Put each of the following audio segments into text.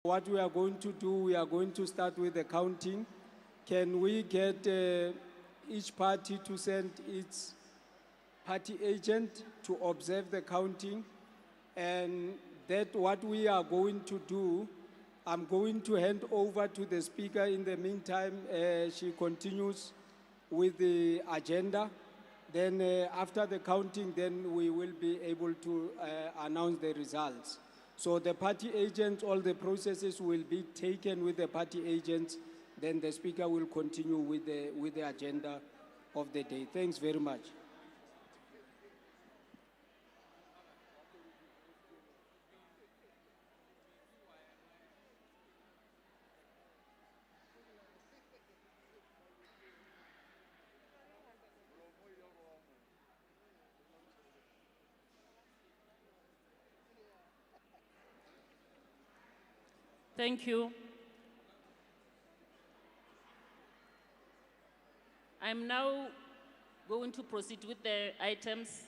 What we are going to do, we are going to start with the counting. Can we get each party to send its party agent to observe the counting? And that what we are going to do, I'm going to hand over to the speaker. In the meantime, she continues with the agenda. Then after the counting, then we will be able to announce the results. So the party agents, all the processes will be taken with the party agents. Then the speaker will continue with the agenda of the day. Thanks very much. Thank you. I'm now going to proceed with the items.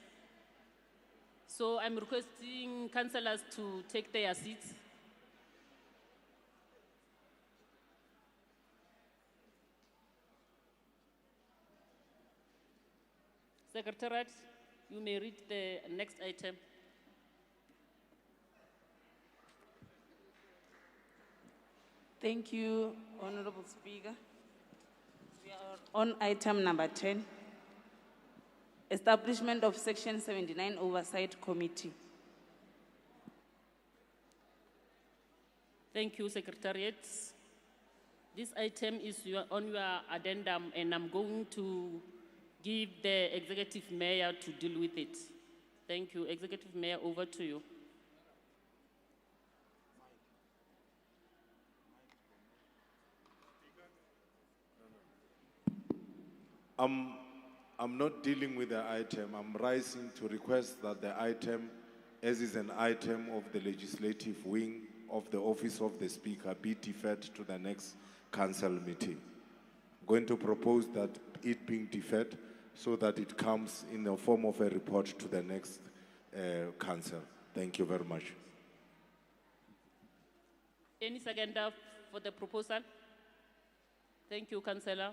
So I'm requesting councillors to take their seats. Secretariat, you may read the next item. Thank you, Honorable Speaker. We are on item number 10, establishment of Section 79 Oversight Committee. Thank you, Secretariat. This item is on your addendum, and I'm going to give the Executive Mayor to deal with it. Thank you. Executive Mayor, over to you. I'm not dealing with the item. I'm rising to request that the item, as is an item of the legislative wing of the office of the Speaker, be deferred to the next council meeting. I'm going to propose that it being deferred so that it comes in the form of a report to the next council. Thank you very much. Any seconder for the proposal? Thank you, Councillor.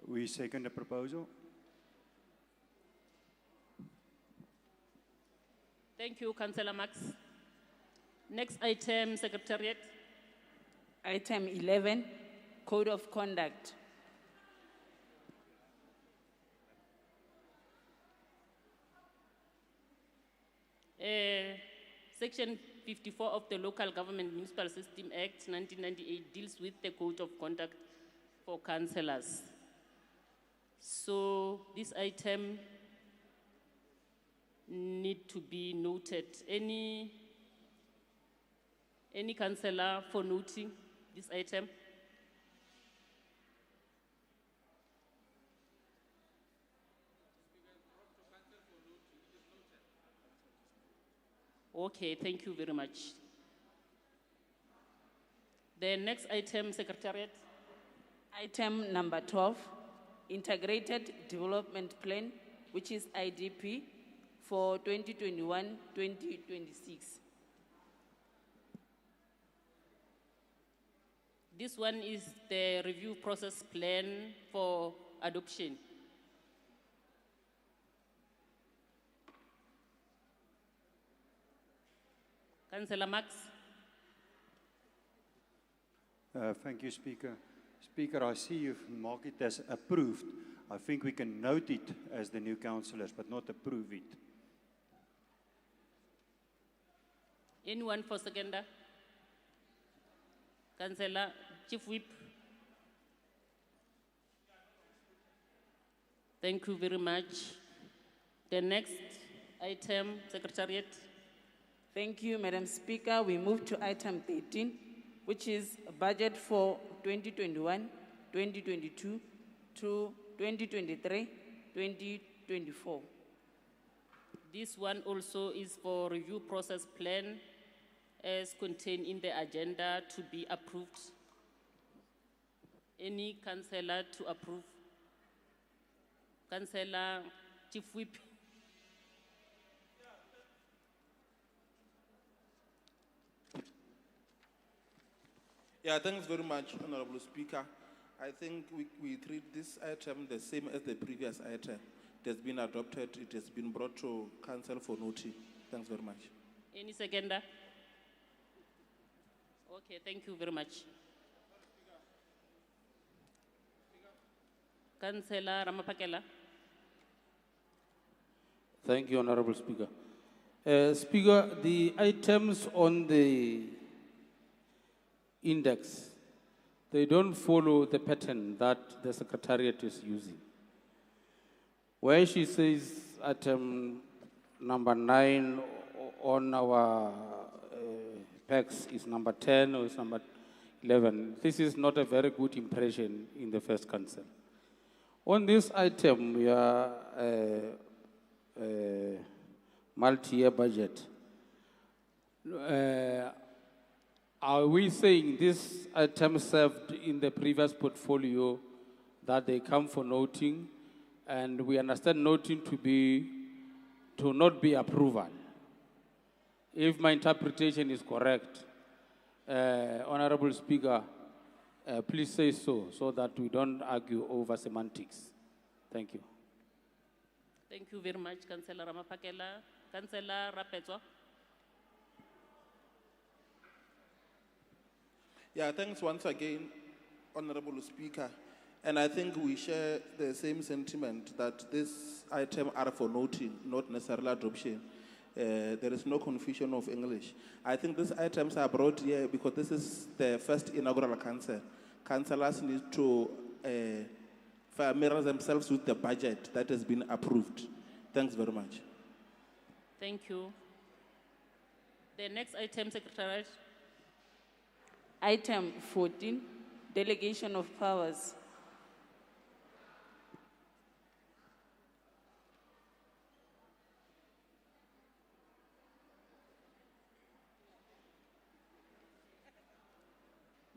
We second the proposal. Thank you, Councillor Max. Next item, Secretariat. Item 11, Code of Conduct. Section 54 of the Local Government Municipal System Act 1998 deals with the Code of Conduct for councillors. So this item need to be noted. Any councillor for noting this item? Okay, thank you very much. The next item, Secretariat. Item number 12, Integrated Development Plan, which is IDP for 2021-2026. This one is the review process plan for adoption. Councillor Max. Thank you, Speaker. Speaker, I see you've marked it as approved. I think we can note it as the new councillors, but not approve it. Anyone for seconder? Councillor, Chief Whip. Thank you very much. The next item, Secretariat. Thank you, Madam Speaker. We move to item 13, which is budget for 2021, 2022 to 2023, 2024. This one also is for review process plan as contained in the agenda to be approved. Any councillor to approve? Councillor Chief Whip. Yeah, thanks very much, Honorable Speaker. I think we treat this item the same as the previous item. It has been adopted, it has been brought to Council for noting. Thanks very much. Any seconder? Okay, thank you very much. Councillor Ramapakela. Thank you, Honorable Speaker. Speaker, the items on the index, they don't follow the pattern that the Secretariat is using. Where she says item number 9 on our PAX is number 10 or is number 11, this is not a very good impression in the first council. On this item, we are multi-year budget. Are we saying this item served in the previous portfolio that they come for noting, and we understand noting to not be approval? If my interpretation is correct, Honorable Speaker, please say so that we don't argue over semantics. Thank you. Thank you very much, Councillor Ramapakela. Councillor Rapetwa. Yeah, thanks once again, Honorable Speaker. And I think we share the same sentiment that this item are for noting, not necessarily adoption. There is no confusion of English. I think these items are brought here because this is the first inaugural council. Councillors need to familiarize themselves with the budget that has been approved. Thanks very much. Thank you. The next item, Secretariat. Item 14, delegation of powers.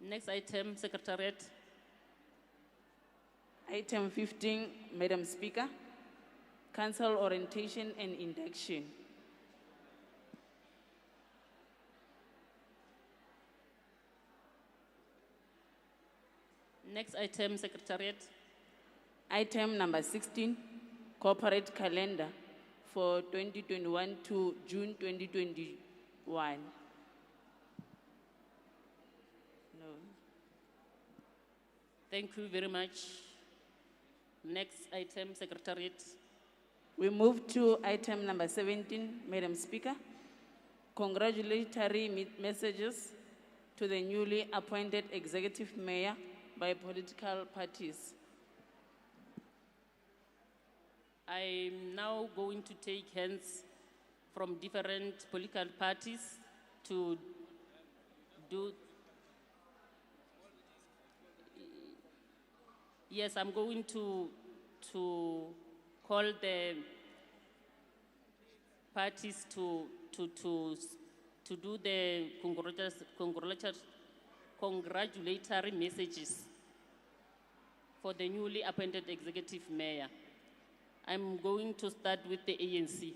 Next item, Secretariat. Item 15, Madam Speaker, council orientation and induction. Next item, Secretariat. Item number 16, corporate calendar for 2021 to June 2021. No. Thank you very much. Next item, Secretariat. We move to item number 17, Madam Speaker. Congratulatory messages to the newly appointed executive mayor by political parties. I'm now going to take hands from different political parties to do. Yes, I'm going to call the parties to do the congratulatory messages for the newly appointed executive mayor. I'm going to start with the ANC.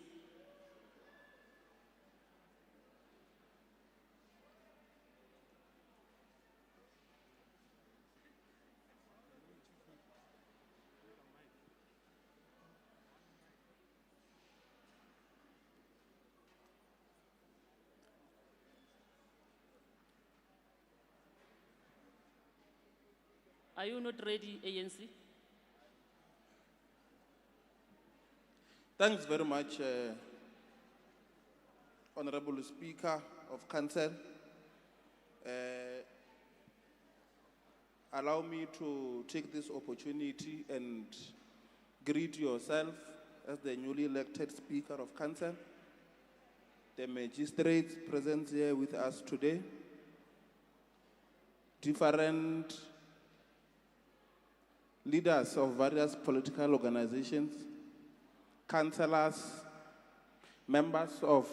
Are you not ready, ANC? Thanks very much, Honorable Speaker of Council. Allow me to take this opportunity and greet yourself as the newly elected Speaker of Council, the magistrates present here with us today, different leaders of various political organizations, councillors, members of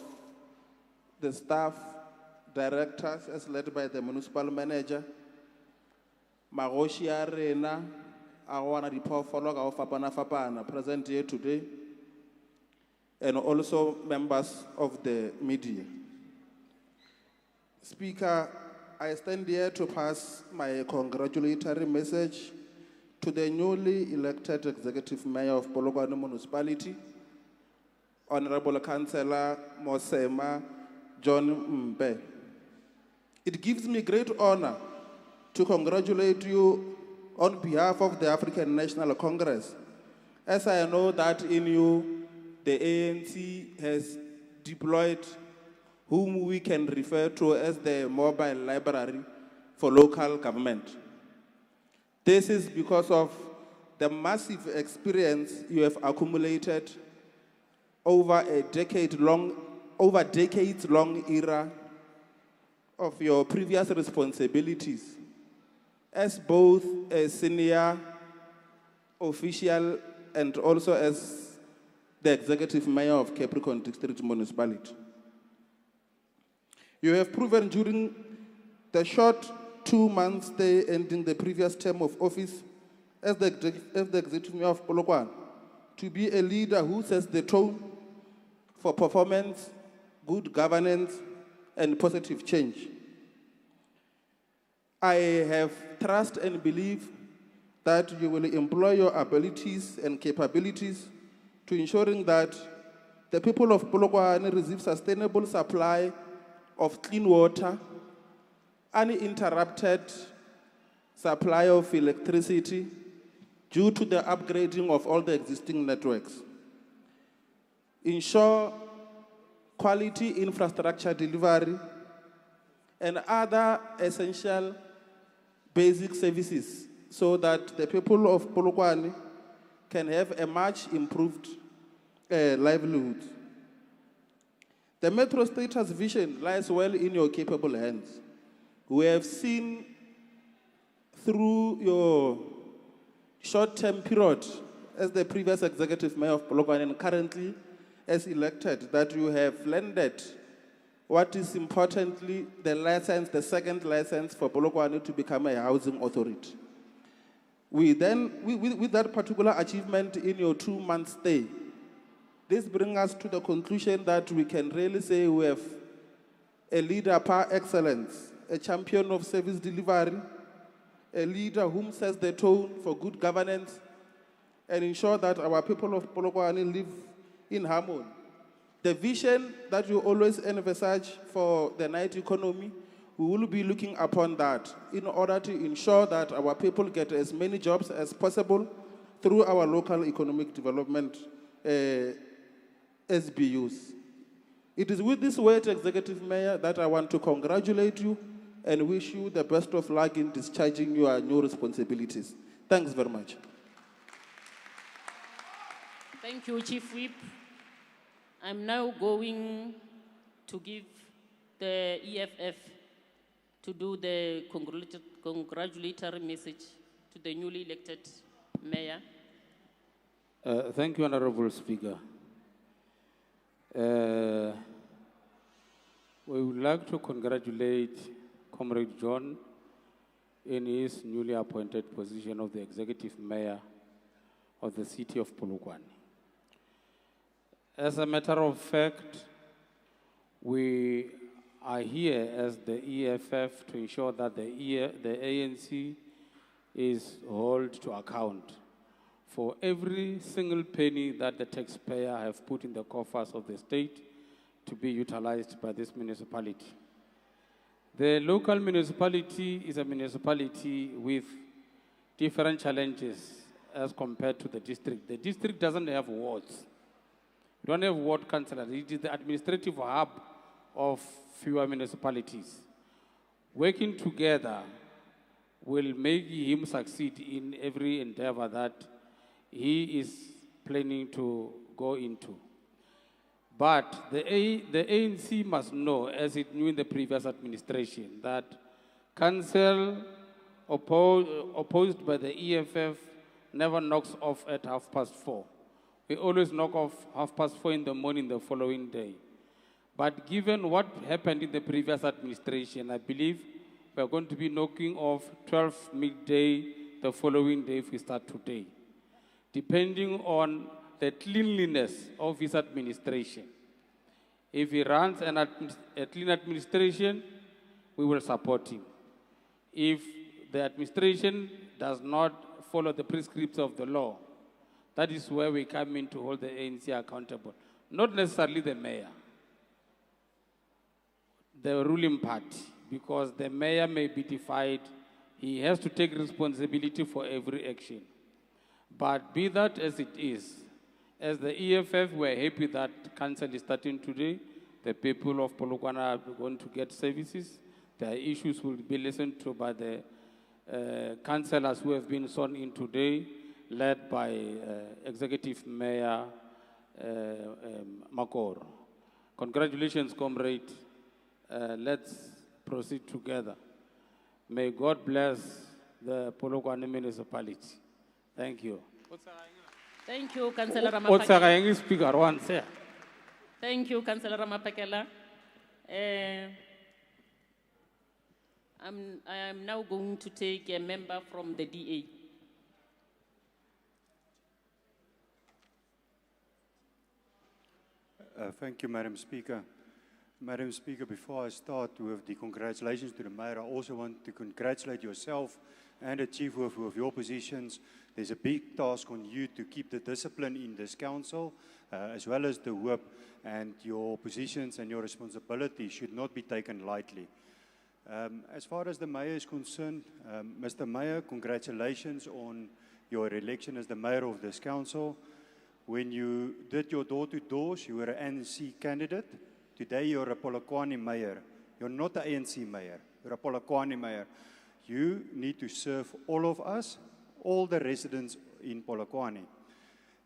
the staff, directors as led by the municipal manager, magoshi a rena a go ana diphoofolo ka go fapana present here today, and also members of the media. Speaker, I stand here to pass my congratulatory message to the newly elected Executive Mayor of Polokwane Municipality, Honorable Councillor Mosema John Mbe. It gives me great honor to congratulate you on behalf of the African National Congress, as I know that in you, the ANC has deployed whom we can refer to as the mobile library for local government. This is because of the massive experience you have accumulated over decades-long era of your previous responsibilities as both a senior official and also as the executive mayor of Capricorn District Municipality. You have proven during the short 2 months stay ending the previous term of office as the executive mayor of Polokwane to be a leader who sets the tone for performance, good governance, and positive change. I have trust and belief that you will employ your abilities and capabilities to ensuring that the people of Polokwane receive sustainable supply of clean water, uninterrupted supply of electricity due to the upgrading of all the existing networks. Ensure quality infrastructure delivery and other essential basic services so that the people of Polokwane can have a much improved livelihood. The Metro Status vision lies well in your capable hands. We have seen through your short-term period as the previous executive mayor of Polokwane and currently as elected that you have landed what is importantly the second license for Polokwane to become a housing authority. With that particular achievement in your 2-month stay, this brings us to the conclusion that we can really say we have a leader par excellence, a champion of service delivery, a leader whom sets the tone for good governance and ensure that our people of Polokwane live in harmony. The vision that you always envisage for the night economy, we will be looking upon that in order to ensure that our people get as many jobs as possible through our local economic development SBUs. It is with this weight, Executive Mayor, that I want to congratulate you and wish you the best of luck in discharging your new responsibilities. Thanks very much. Thank you, Chief Whip. I'm now going to give the EFF to do the congratulatory message to the newly elected mayor. Thank you, Honorable Speaker. We would like to congratulate Comrade John in his newly appointed position of the Executive Mayor of the city of Polokwane. As a matter of fact, we are here as the EFF to ensure that the ANC is held to account for every single penny that the taxpayer have put in the coffers of the state to be utilized by this municipality. The local municipality is a municipality with different challenges as compared to the district. The district doesn't have wards. We don't have ward councillors. It is the administrative hub of fewer municipalities. Working together will make him succeed in every endeavor that he is planning to go into. But the ANC must know, as it knew in the previous administration, that council opposed by the EFF never knocks off at 4:30. We always knock off 4:30 in the morning the following day. But given what happened in the previous administration, I believe we are going to be knocking off 12 midday the following day if we start today, depending on the cleanliness of his administration. If he runs a clean administration, we will support him. if the administration does not follow the prescripts of the law, that is where we come in to hold the ANC accountable. Not necessarily the mayor, the ruling party, because the mayor may be defied. He has to take responsibility for every action. But be that as it is, as the EFF, we're happy that council is starting today. The people of Polokwane are going to get services. Their issues will be listened to by the councillors who have been sworn in today, led by Executive Mayor Makor. Congratulations, comrade. Let's proceed together. May God bless the Polokwane Municipality. Thank you. Thank you, Councillor Ramapakela. What's speaker once here? Thank you, Councillor Ramapakela. I am now going to take a member from the DA. Thank you, Madam Speaker. Madam Speaker, before I start with the congratulations to the Mayor, I also want to congratulate yourself and the Chief with your positions. There's a big task on you to keep the discipline in this council, as well as the whip, and your positions and your responsibility should not be taken lightly. As far as the Mayor is concerned, Mr. Mayor, congratulations on your election as the Mayor of this council. When you did your door-to-doors, you were an ANC candidate. Today, you're a Polokwane mayor. You're not the ANC mayor. You're a Polokwane mayor. You need to serve all of us, all the residents in Polokwane.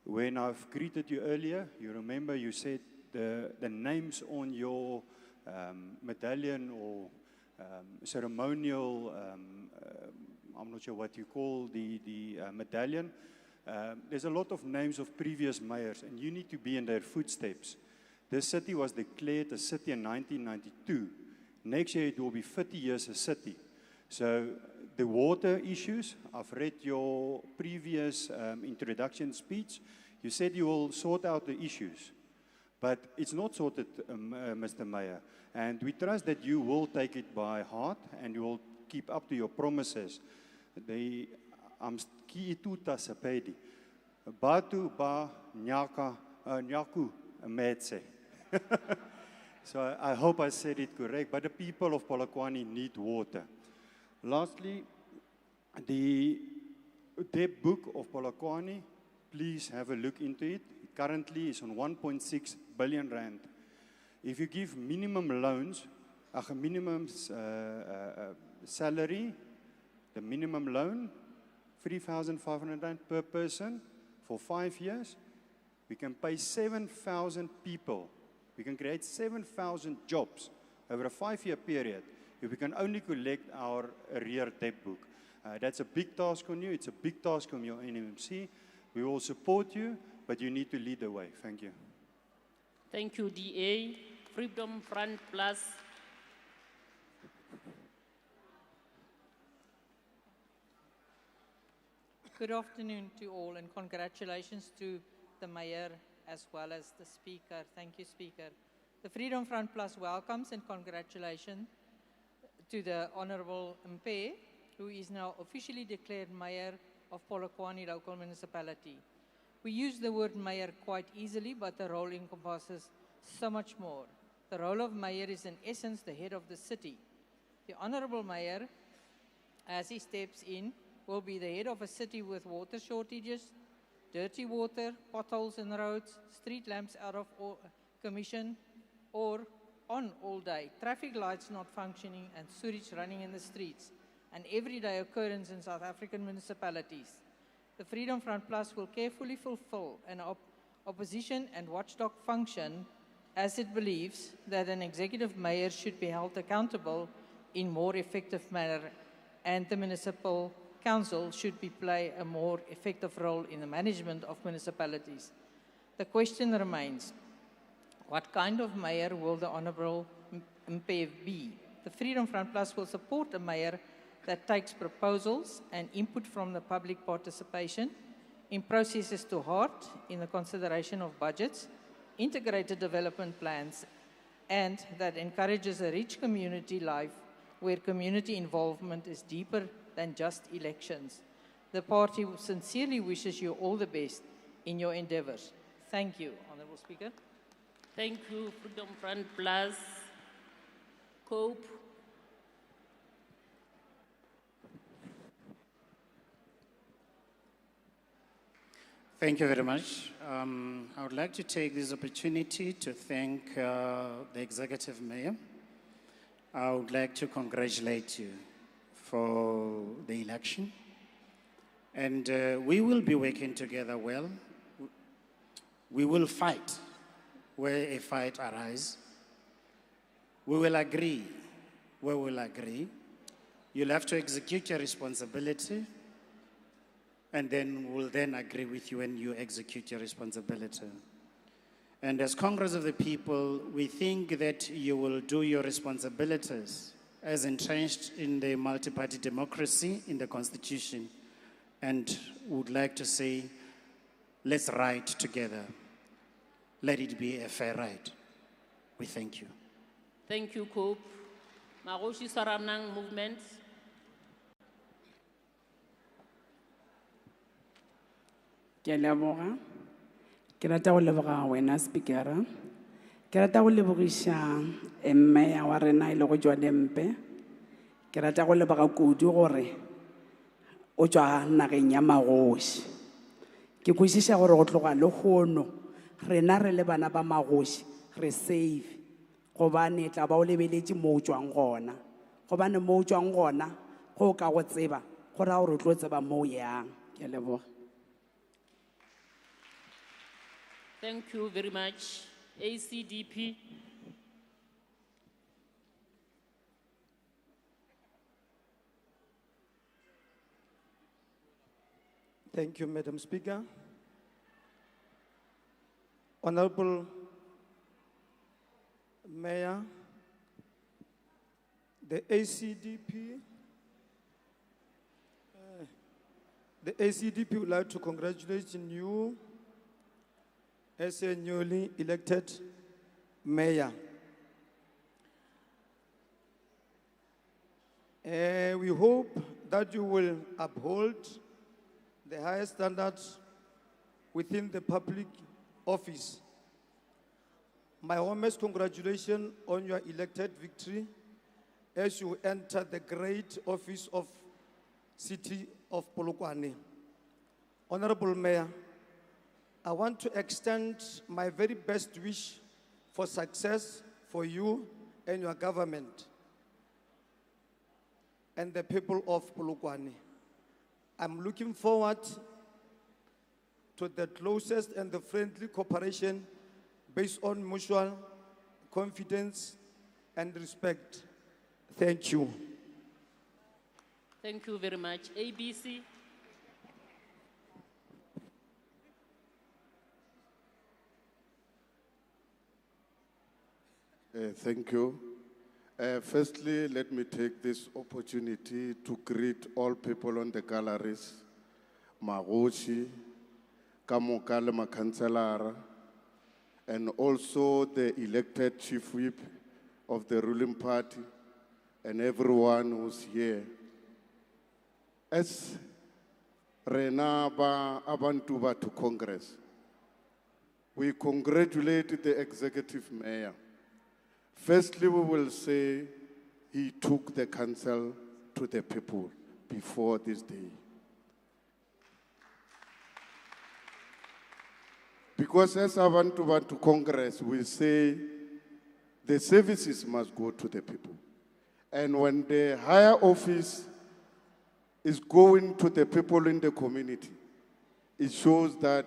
When I've greeted you earlier, you remember you said the names on your medallion or ceremonial, I'm not sure what you call the medallion. There's a lot of names of previous mayors, and you need to be in their footsteps. This city was declared a city in 1992. Next year, it will be 50 years a city. So the water issues, I've read your previous introduction speech. You said you will sort out the issues, but it's not sorted, Mr. Mayor. And we trust that you will take it by heart and you will keep up to your promises. Ki ituta sapedi. Batu ba nyaku metse. So I hope I said it correct, but the people of Polokwane need water. Lastly, the debt book of Polokwane, please have a look into it. It currently is on 1.6 billion rand. If you give minimum loans, a minimum salary, the minimum loan, 3,500 rand per person for 5 years, we can pay 7,000 people. We can create 7,000 jobs over a 5-year period if we can only collect our arrear debt book. That's a big task on you. It's a big task on your NMC. We will support you, but you need to lead the way. Thank you. Thank you, DA. Freedom Front Plus. Good afternoon to all, and congratulations to the Mayor as well as the Speaker. Thank you, Speaker. The Freedom Front Plus welcomes and congratulations to the Honourable Mpe, who is now officially declared Mayor of Polokwane Local Municipality. We use the word Mayor quite easily, but the role encompasses so much more. The role of Mayor is in essence the head of the city. The Honourable Mayor, as he steps in, will be the head of a city with water shortages, dirty water, potholes in roads, street lamps out of commission or on all day, traffic lights not functioning and sewage running in the streets, an everyday occurrence in South African municipalities. The Freedom Front Plus will carefully fulfill an opposition and watchdog function as it believes that an executive mayor should be held accountable in more effective manner, and the municipal council should play a more effective role in the management of municipalities. The question remains, what kind of mayor will the Honourable Mpe be? The Freedom Front Plus will support a mayor that takes proposals and input from the public participation in processes to heart in the consideration of budgets, integrated development plans, and that encourages a rich community life where community involvement is deeper than just elections. The party sincerely wishes you all the best in your endeavors. Thank you, Honorable Speaker. Thank you, Freedom Front Plus. Cope. Thank you very much. I would like to take this opportunity to thank the Executive Mayor. I would like to congratulate you for the election. And we will be working together well. We will fight where a fight arises. We will agree where we'll agree. You'll have to execute your responsibility, and then we'll then agree with you when you execute your responsibility. And as Congress of the People, we think that you will do your responsibilities as entrenched in the multi-party democracy in the Constitution, and would like to say, let's ride together. Let it be a fair ride. We thank you. Thank you, Cope. Maroshi Saranang Movement. Ke a leboga. Ke rata go leboga wena speakera. Ke rata go lebogisha Mayor wa rena e le go tswa Dempe. Ke rata go leboga kudu gore o tswa nageng ya Magoši. Ke kwešiša gore go tloga le gono rena re le bana ba Magoši re save gobane tla ba o lebeletše mo o tswang gona. Gobane mo o tswang gona go ka go tseba go ra gore o tlo tseba mo o yang. Ke a leboga. Thank you very much. ACDP. Thank you, Madam Speaker. Honorable Mayor, the ACDP would like to congratulate you as a newly elected mayor. We hope that you will uphold the highest standards within the public office. My warmest congratulations on your elected victory as you enter the great office of City of Polokwane. Honorable Mayor, I want to extend my very best wish for success for you and your government and the people of Polokwane. I'm looking forward to the closest and the friendly cooperation based on mutual confidence and respect. Thank you. Thank you very much. ABC. Thank you. Firstly, let me take this opportunity to greet all people on the galleries, Magoši, Kamokale Makanselara, and also the elected chief whip of the ruling party, and everyone who's here. As Renaba Abantuba to Congress, we congratulate the executive mayor. Firstly, we will say he took the council to the people before this day. Because as Abantuba to Congress, we say the services must go to the people. And when the higher office is going to the people in the community, it shows that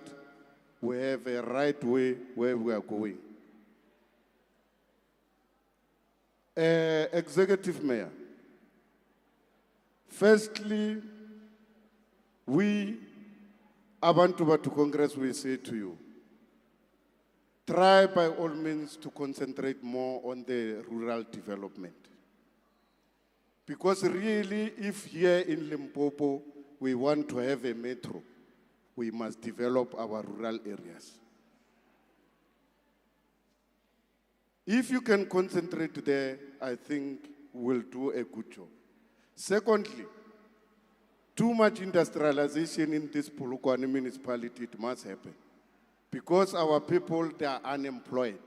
we have a right way where we are going. Executive Mayor, firstly, we, Abantuba to Congress, we say to you, try by all means to concentrate more on the rural development. Because really, if here in Limpopo we want to have a metro, we must develop our rural areas. If you can concentrate there, I think will do a good job. Secondly, too much industrialization in this Polokwane municipality, it must happen. Because our people, they are unemployed.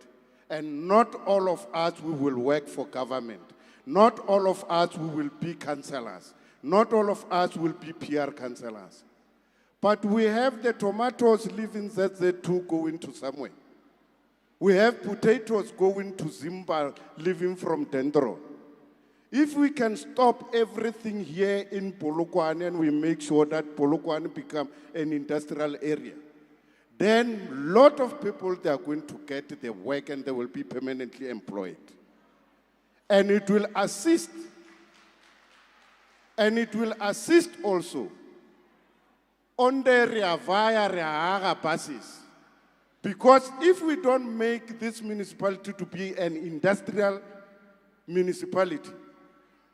And not all of us, we will work for government. Not all of us, we will be councillors. Not all of us will be PR councillors. But we have the tomatoes leaving ZZ2 going to somewhere. We have potatoes going to Zimba, living from Dendro. If we can stop everything here in Polokwane and we make sure that Polokwane become an industrial area, then a lot of people, they are going to get the work and they will be permanently employed. And it will assist. And it will assist also on the Ria buses. Because if we don't make this municipality to be an industrial municipality,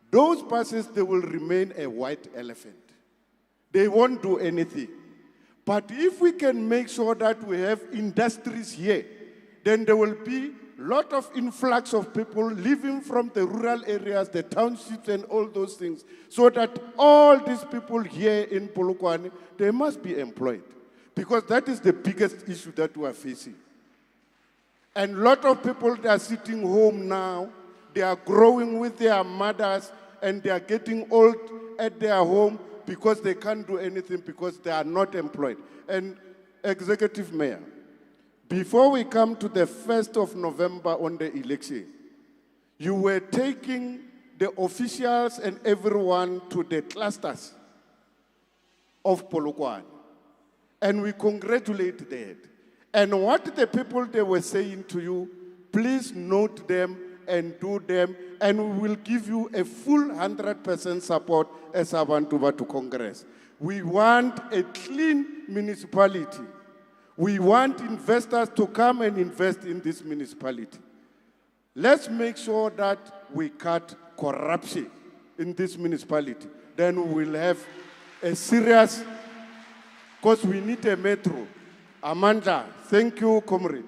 those buses, they will remain a white elephant. They won't do anything. But if we can make sure that we have industries here, then there will be a lot of influx of people living from the rural areas, the townships and all those things, so that all these people here in Polokwane, they must be employed. Because that is the biggest issue that we are facing. And a lot of people that are sitting home now, they are growing with their mothers and they are getting old at their home because they can't do anything because they are not employed. And Executive Mayor, before we come to the 1st of November on the election, you were taking the officials and everyone to the clusters of Polokwane. And we congratulate that. And what the people they were saying to you, please note them and do them, and we will give you a full 100% support as Abantuba to Congress. We want a clean municipality. We want investors to come and invest in this municipality. Let's make sure that we cut corruption in this municipality. Then we will have a serious, because we need a metro. Amanda, thank you, comrade.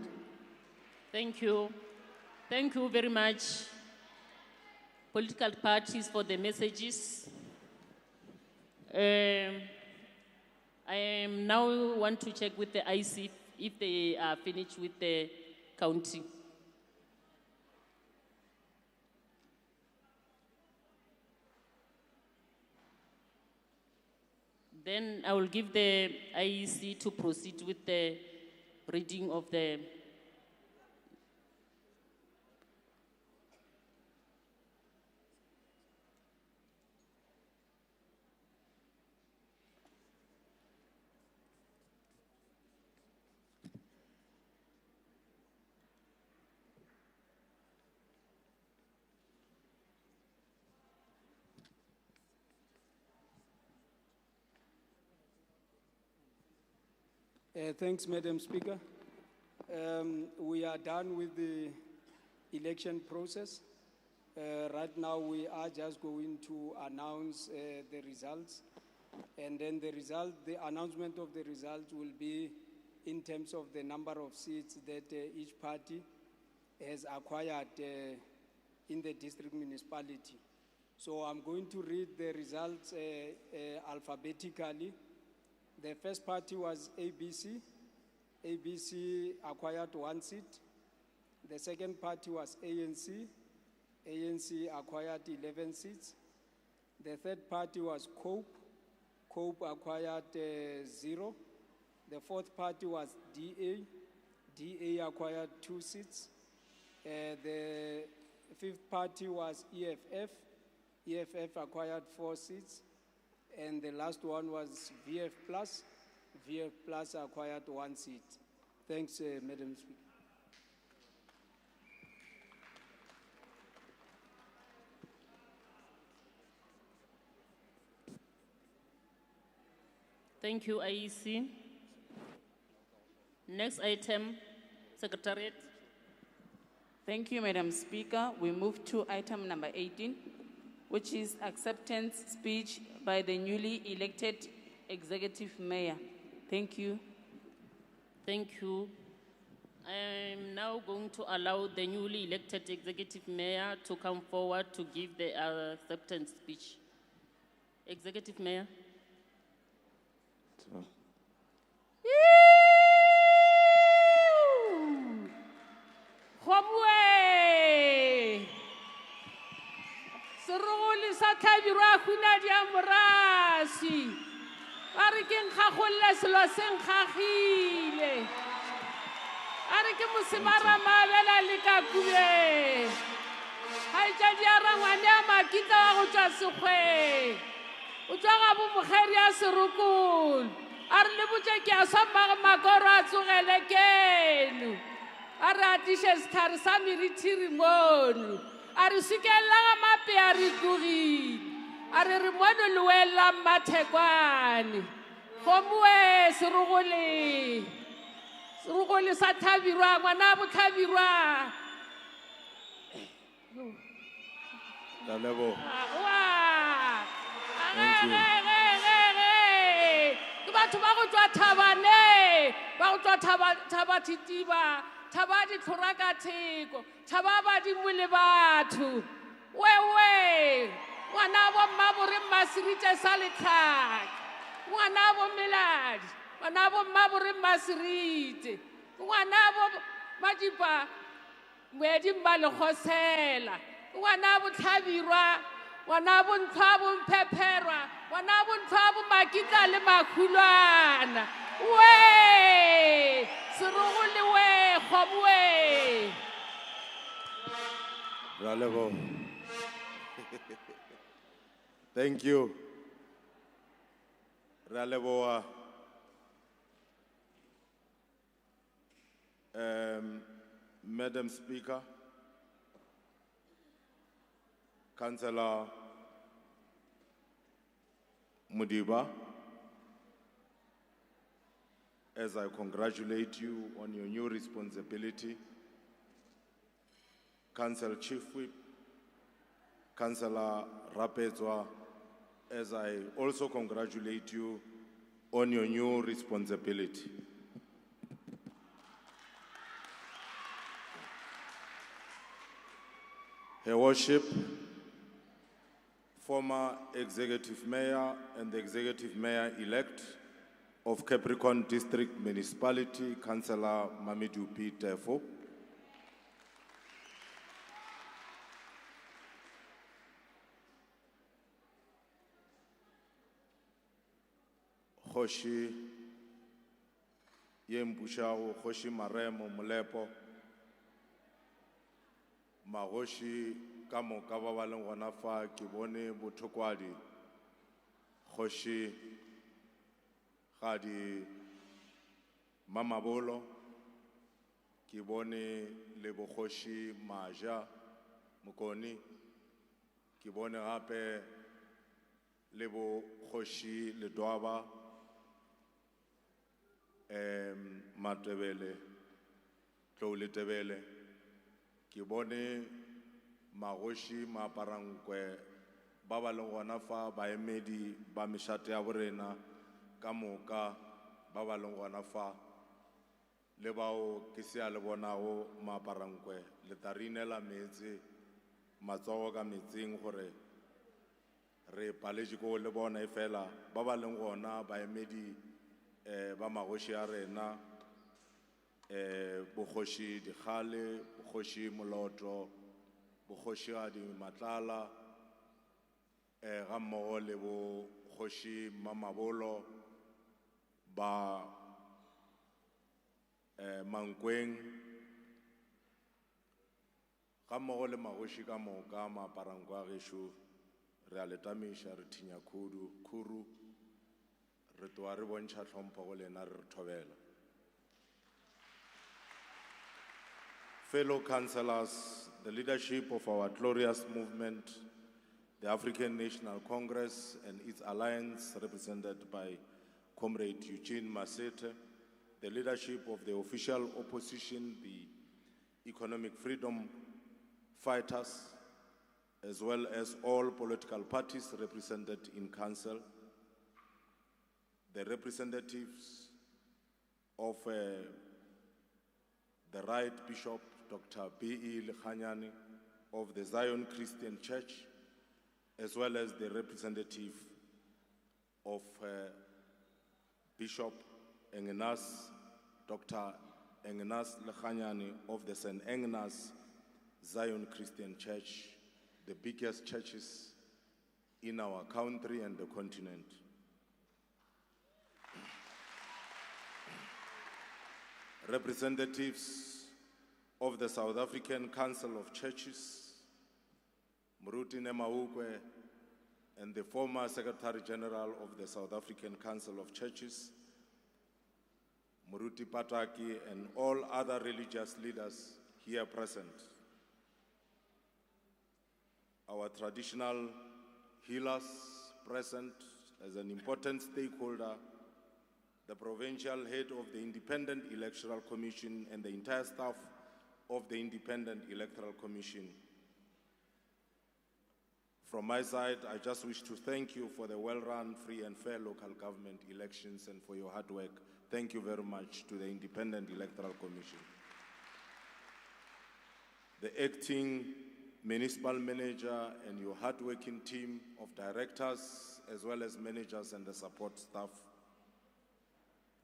Thank you. Thank you very much, political parties, for the messages. I am now want to check with the IC if they are finished with the counting. Then I will give the IEC to proceed with the reading of the Thanks, Madam Speaker. We are done with the election process. Right now, we are just going to announce the results. And then the announcement of the results will be in terms of the number of seats that each party has acquired in the district municipality. So I'm going to read the results alphabetically. The first party was ABC. ABC acquired 1 seat. The second party was ANC. ANC acquired 11 seats. The third party was COPE. COPE acquired 0. The fourth party was DA. DA acquired 2 seats. The fifth party was EFF. EFF acquired 4 seats. And the last one was VF Plus. VF Plus acquired 1 seat. Thanks, Madam Speaker. Thank you, IEC. Next item, Secretariat. Thank you, Madam Speaker. We move to item number 18, which is acceptance speech by the newly elected executive mayor. Thank you. Thank you. I'm now going to allow the newly elected executive mayor to come forward to give the acceptance speech. Executive mayor. Khomwe serogole sa tlhabirwa khuna diamorasi ba re ke nkgagolle selo se nkgagile a re ke mosemara mabela le ka kube ga itšadi a rangwane a makitla wa go tšwa sekgwe o tšwa ga bomogeri a serokolo a re le botse ke a swa makoro a tsogele keno a re atiše setlhare sa merithiri mono a re sikelela ga mape a re tlogile a re re mono le welela mmathekwane kgomoe serogole sa tlhabirwa ngwana botlhabirwa ke batho ba go tswa thabane ba go tswa thaba thitiba thaba ditlhora ka theko thaba badimo le batho wewe ngwana bo mmabore mmasirite sa letlhaka ngwana bo meladi ngwana bo mmabore mmasirite ngwana bo madipa moedi mma le kgosela ngwana bo tlhabirwa ngwana bo ntlhwa bo mphepherwa ngwana bo ntlhwa bo makitla le makhulwana we serogole we kgomoe Ralebo. Thank you. Raleboa. Madam Speaker, Councillor Mudiba, as I congratulate you on your new responsibility, Council Chief Whip, Councillor Rapezwa, as I also congratulate you on your new responsibility. Her Worship, former Executive Mayor and the Executive Mayor-elect of Capricorn District Municipality, Councillor Mamidou P. Tefo. Khoshi Yembushao, Khoshi Maremo Mulepo, Magoshi Kamo Kababaleng Wanafa, Kibone Butokwadi, Khoshi Khadi Mama Bolo, Kibone Lebo Khoshi Maja Mukoni, Kibone Rape Lebo Khoshi Ledwaba, Matebele, Tebele, Kibone Magoshi Maparangwe, Baba Longwanafa, Baemedi, Bamishate Aburena, Kamuka, Baba Longwanafa, Lebao, Kisia Lebonao, Maparangwe, Letarine la Mezi, Matsoga Mitzing Hore, Re Palejiko Lebona Efela, Baba Longwana, Baemedi, Bamagoshi Arena, Bukhoshi Dikhale, Bukhoshi Moloto, Bukhoshi Adi Matlala, Rammo Lebo, Bukhoshi Mamabolo, Ba Mankweng, Rammo Le Magoshi Kamo Kama Parangwarishu, Realitamisha Retinya Kuru, Retuari Boncha Trompole Nar Tovela. Fellow councillors, the leadership of our glorious movement, the African National Congress and its alliance represented by Comrade Eugene Masete, the leadership of the official opposition, the economic freedom fighters, as well as all political parties represented in council, the representatives of the Right Bishop, Dr. B.E. Lekhanyane of the Zion Christian Church, as well as the representative of Bishop Engenas, Dr. Engenas Lekhanyane of the St. Engenas Zion Christian Church, the biggest churches in our country and the continent. Representatives of the South African Council of Churches, Muruti Nemaukwe, and the former Secretary General of the South African Council of Churches, Muruti Pataki, and all other religious leaders here present. Our traditional healers present as an important stakeholder, the provincial head of the Independent Electoral Commission and the entire staff of the Independent Electoral Commission. From my side, I just wish to thank you for the well-run, free and fair local government elections and for your hard work. Thank you very much to the Independent Electoral Commission. The acting municipal manager and your hard-working team of directors, as well as managers and the support staff.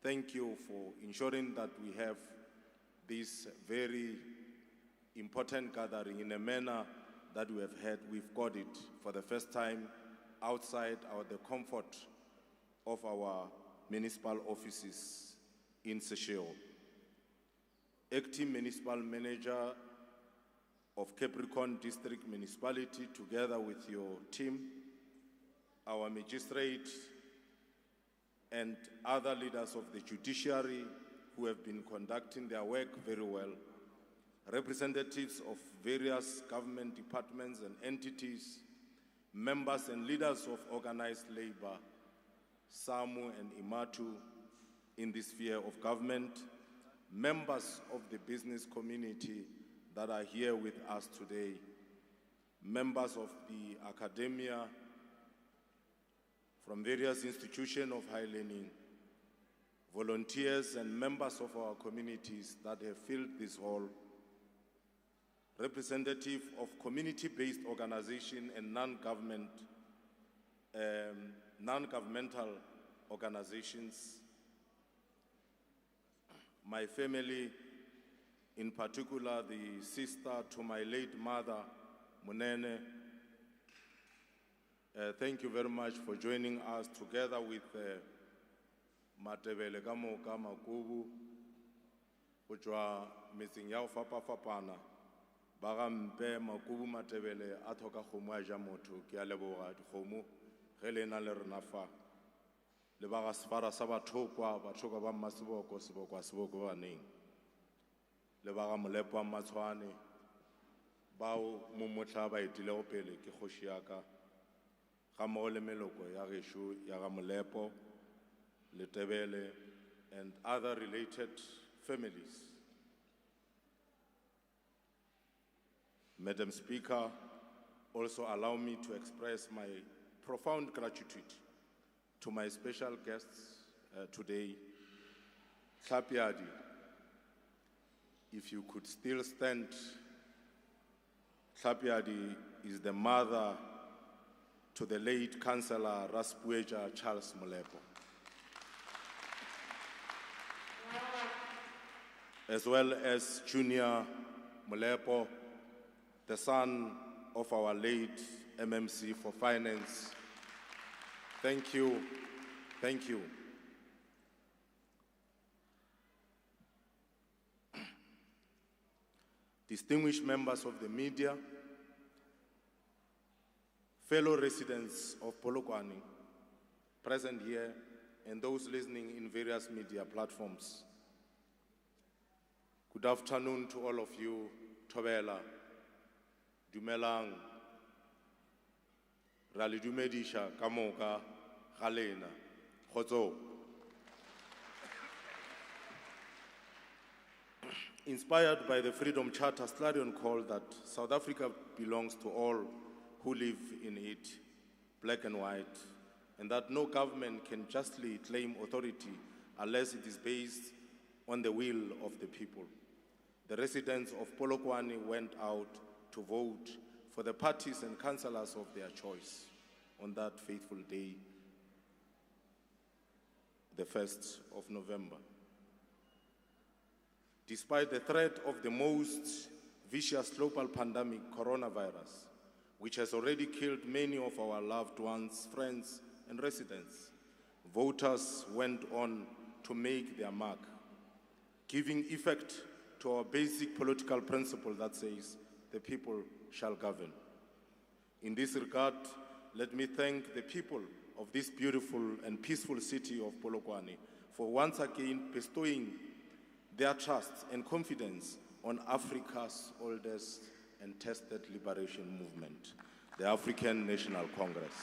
Thank you for ensuring that we have this very important gathering in a manner that we have had. We've got it for the first time outside the comfort of our municipal offices in Seshego. Acting municipal manager of Capricorn District Municipality, together with your team, our magistrate, and other leaders of the judiciary who have been conducting their work very well, representatives of various government departments and entities, members and leaders of organized labor, SAMU and IMATU in the sphere of government, members of the business community that are here with us today, members of the academia from various institutions of high learning, volunteers and members of our communities that have filled this hall, representative of community-based organization and non-governmental organizations, my family, in particular the sister to my late mother, Munene. Thank you very much for joining us together with Matebele Kamoka Makubu, which were missing Yao Fapa Fapana, Barampe Makubu Matebele, Atoka Homo Jamoto, Kialeboa, Homo, Helena Lernafa, Lebagasfara Sabatokwa, Bachoka Masiboko, Siboko, Siboko, Ning, Lebaga Molepa Matswane, Bao Mumotaba, Tileopele, Kihoshiaka. Gamole Meloko, Yageshu, Yagamolepo, Letebele, and other related families. Madam Speaker, also allow me to express my profound gratitude to my special guests today. Tlapiadi, if you could still stand, Tlapiadi is the mother to the late Councillor Raspueja Charles Molepo, as well as Junior Molepo, the son of our late MMC for Finance. Thank you, thank you. Distinguished members of the media, fellow residents of Polokwane, present here, and those listening in various media platforms. Good afternoon to all of you, Tobela, Dumelang, Rally Dumedisha, Kamoka, Galena, Khozo. Inspired by the Freedom Charter Slarion call that South Africa belongs to all who live in it, black and white, and that no government can justly claim authority unless it is based on the will of the people. the residents of Polokwane went out to vote for the parties and councillors of their choice on that fateful day, the 1st of November. Despite the threat of the most vicious global pandemic, coronavirus, which has already killed many of our loved ones, friends, and residents, voters went on to make their mark, giving effect to our basic political principle that says, the people shall govern. In this regard, let me thank the people of this beautiful and peaceful city of Polokwane for once again bestowing their trust and confidence on Africa's oldest and tested liberation movement, the African National Congress.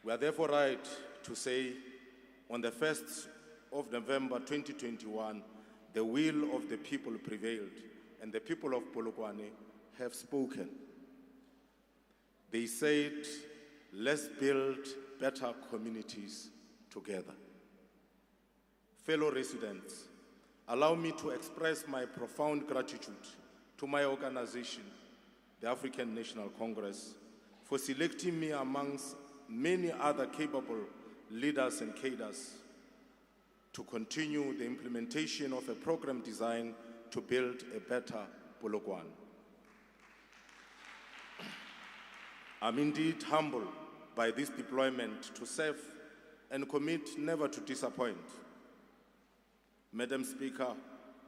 We are therefore right to say, on the 1st of November 2021, the will of the people prevailed, and the people of Polokwane have spoken. They said, let's build better communities together. Fellow residents, allow me to express my profound gratitude to my organization, the African National Congress, for selecting me amongst many other capable leaders and cadres to continue the implementation of a program designed to build a better Polokwane. I'm indeed humbled by this deployment to serve and commit never to disappoint. Madam Speaker,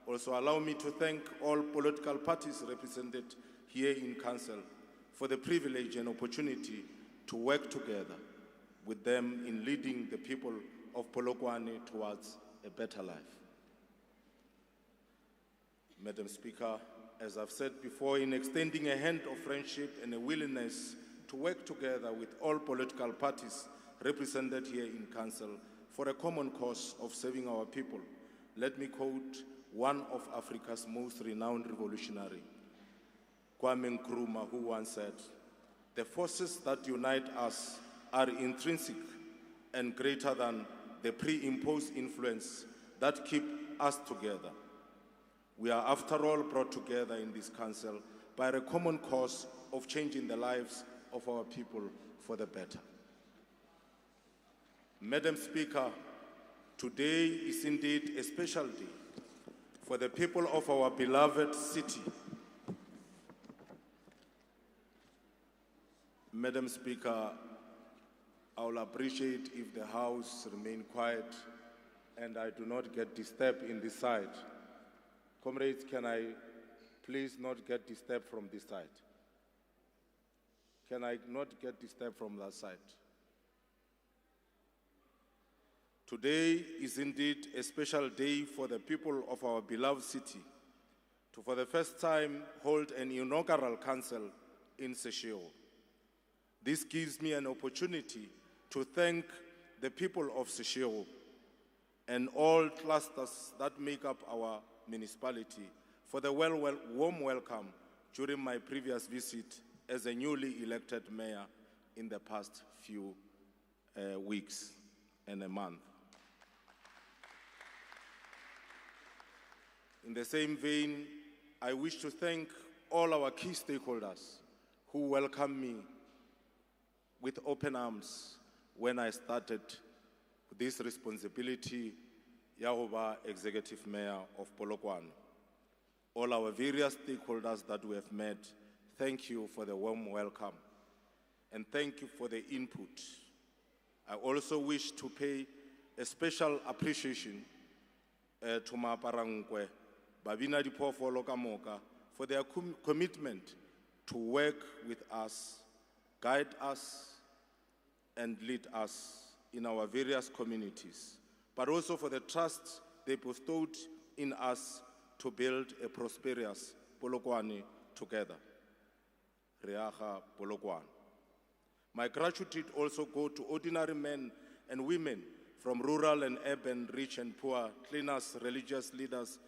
also allow me to thank all political parties represented here in Council for the privilege and opportunity to work together with them in leading the people of Polokwane towards a better life. Madam Speaker, as I've said before, in extending a hand of friendship and a willingness to work together with all political parties represented here in Council for a common cause of serving our people, let me quote one of Africa's most renowned revolutionary, Kwame Nkrumah, who once said, "The forces that unite us are intrinsic and greater than the pre-imposed influence that keep us together. We are, after all, brought together in this council by a common cause of changing the lives of our people for the better." Madam Speaker, today is indeed a special day for the people of our beloved city. Madam Speaker, I will appreciate if the House remain quiet and I do not get disturbed in this side. Comrades, can I please not get disturbed from this side? Can I not get disturbed from that side? Today is indeed a special day for the people of our beloved city to, for the first time, hold an inaugural council in Seshego. This gives me an opportunity to thank the people of Seshego and all clusters that make up our municipality for the warm welcome during my previous visit as a newly elected mayor in the past few weeks and a month. In the same vein, I wish to thank all our key stakeholders who welcomed me with open arms when I started this responsibility, Yahoba Executive Mayor of Polokwane. All our various stakeholders that we have met, thank you for the warm welcome and thank you for the input. I also wish to pay a special appreciation to Maaparangwe, Babina Dipofolo Kamoka, for their commitment to work with us, guide us, and lead us in our various communities, but also for the trust they bestowed in us to build a prosperous Polokwane together. Reaga Polokwane. My gratitude also go to ordinary men and women from rural and urban, rich and poor, cleaners, religious leaders,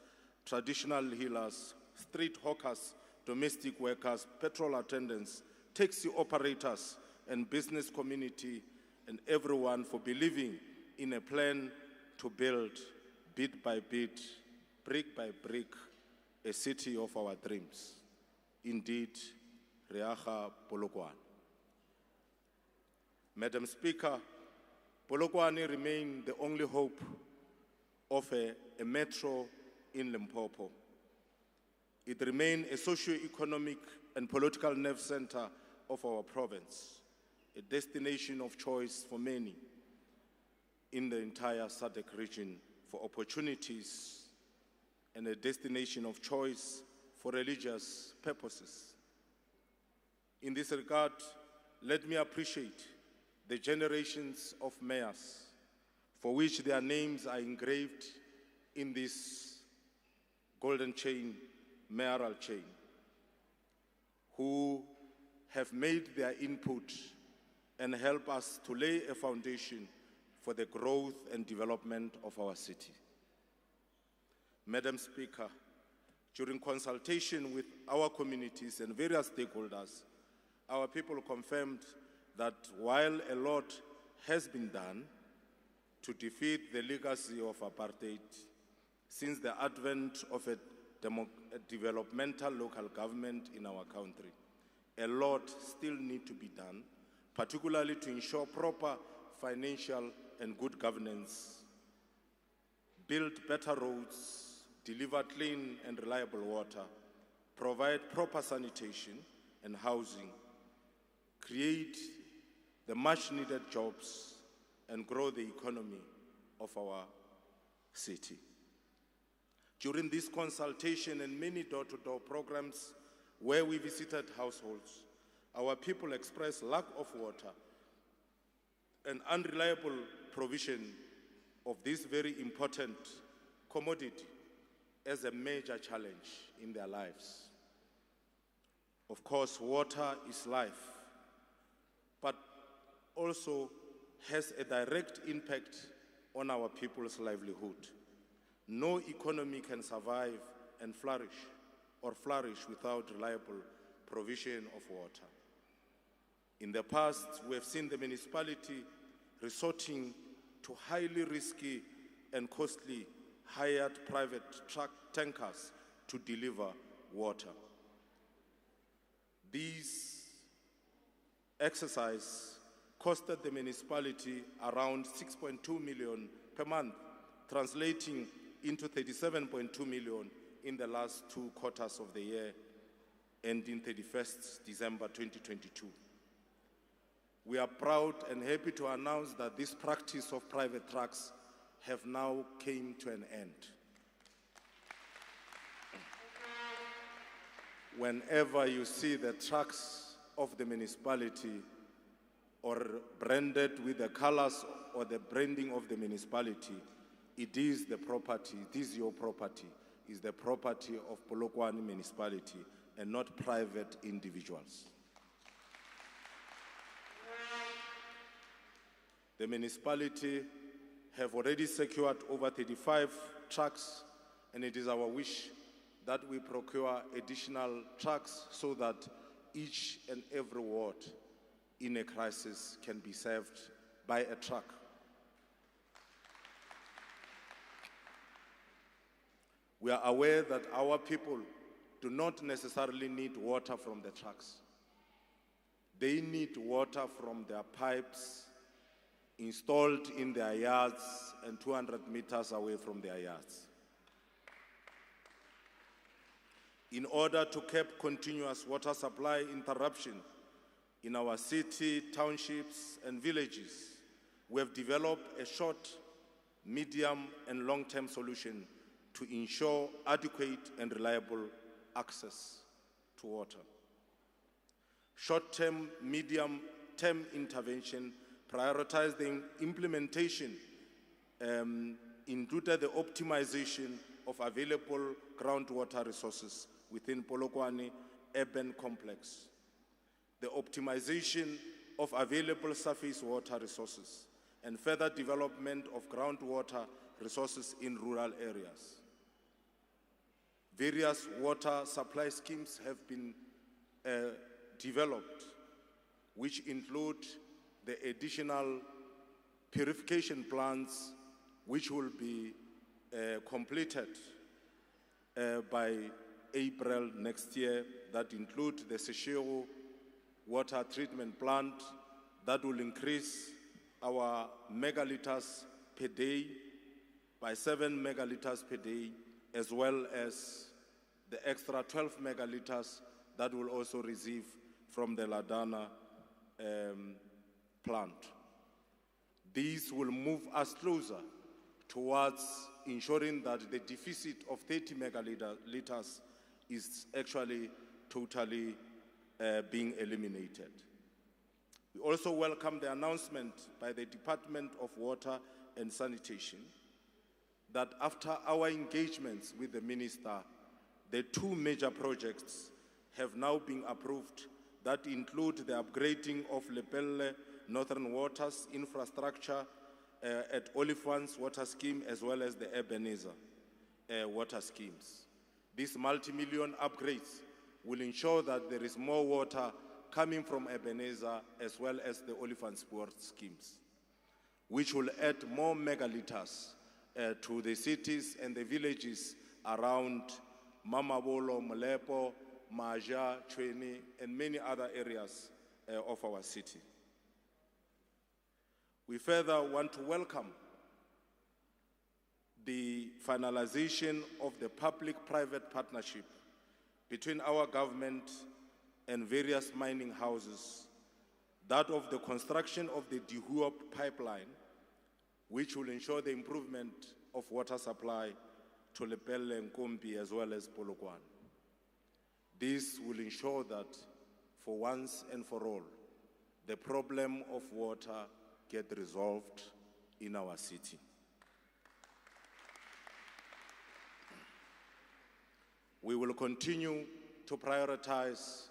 traditional healers, street hawkers, domestic workers, petrol attendants, taxi operators, and business community, and everyone for believing in a plan to build, bit by bit, brick by brick, a city of our dreams. Indeed, Reaga Polokwane. Madam Speaker, Polokwane remains the only hope of a metro in Limpopo. It remains a socio-economic and political nerve center of our province, a destination of choice for many in the entire SADC region for opportunities, and a destination of choice for religious purposes. In this regard, let me appreciate the generations of mayors for which their names are engraved in this golden chain, mayoral chain, who have made their input and help us to lay a foundation for the growth and development of our city. Madam Speaker, during consultation with our communities and various stakeholders, our people confirmed that while a lot has been done to defeat the legacy of apartheid since the advent of a developmental local government in our country, a lot still needs to be done, particularly to ensure proper financial and good governance, build better roads, deliver clean and reliable water, provide proper sanitation and housing, create the much-needed jobs, and grow the economy of our city. During this consultation and many door-to-door programs where we visited households, our people expressed lack of water and unreliable provision of this very important commodity as a major challenge in their lives. Of course, water is life, but also has a direct impact on our people's livelihood. No economy can survive and flourish without reliable provision of water. In the past, we have seen the municipality resorting to highly risky and costly hired private truck tankers to deliver water. These exercises costed the municipality around 6.2 million per month, translating into 37.2 million in the last 2 quarters of the year, ending 31st December 2022. We are proud and happy to announce that this practice of private trucks have now came to an end. Whenever you see the trucks of the municipality or branded with the colors or the branding of the municipality, it is the property, it is your property, is the property of Polokwane Municipality and not private individuals. The municipality have already secured over 35 trucks, and it is our wish that we procure additional trucks so that each and every ward in a crisis can be served by a truck. We are aware that our people do not necessarily need water from the trucks. They need water from their pipes installed in their yards and 200 meters away from their yards. In order to keep continuous water supply interruption in our city, townships, and villages, we have developed a short, medium, and long-term solution to ensure adequate and reliable access to water. Short-term, medium-term intervention prioritize the implementation, included the optimization of available groundwater resources within Polokwane urban complex, the optimization of available surface water resources, and further development of groundwater resources in rural areas. Various water supply schemes have been developed, which include the additional purification plants which will be completed by April next year that include the Seshego water treatment plant that will increase our megaliters per day by 7 megaliters per day, as well as the extra 12 megaliters that will also receive from the Ladana plant. These will move us closer towards ensuring that the deficit of 30 megaliters is actually totally being eliminated. We also welcome the announcement by the Department of Water and Sanitation that after our engagements with the Minister, the 2 major projects have now been approved that include the upgrading of Lepelle Northern Waters infrastructure at Oliphant's water scheme, as well as the Ebenezer water schemes. These multi-million upgrades will ensure that there is more water coming from Ebenezer as well as the Oliphant's water schemes, which will add more megaliters to the cities and the villages around Mamabolo, Molepo, Maja, Chweni, and many other areas of our city. We further want to welcome the finalization of the public-private partnership between our government and various mining houses, that of the construction of the Dihuop pipeline, which will ensure the improvement of water supply to Lepelle and Nkompi as well as Polokwane. This will ensure that for once and for all, the problem of water get resolved in our city. We will continue to prioritize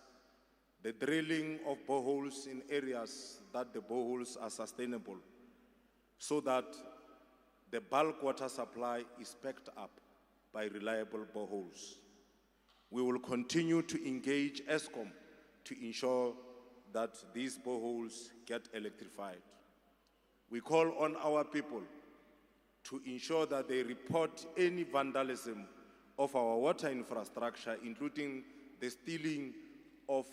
the drilling of boreholes in areas that the boreholes are sustainable, so that the bulk water supply is backed up by reliable boreholes. We will continue to engage ESCOM to ensure that these boreholes get electrified. We call on our people to ensure that they report any vandalism of our water infrastructure, including the stealing of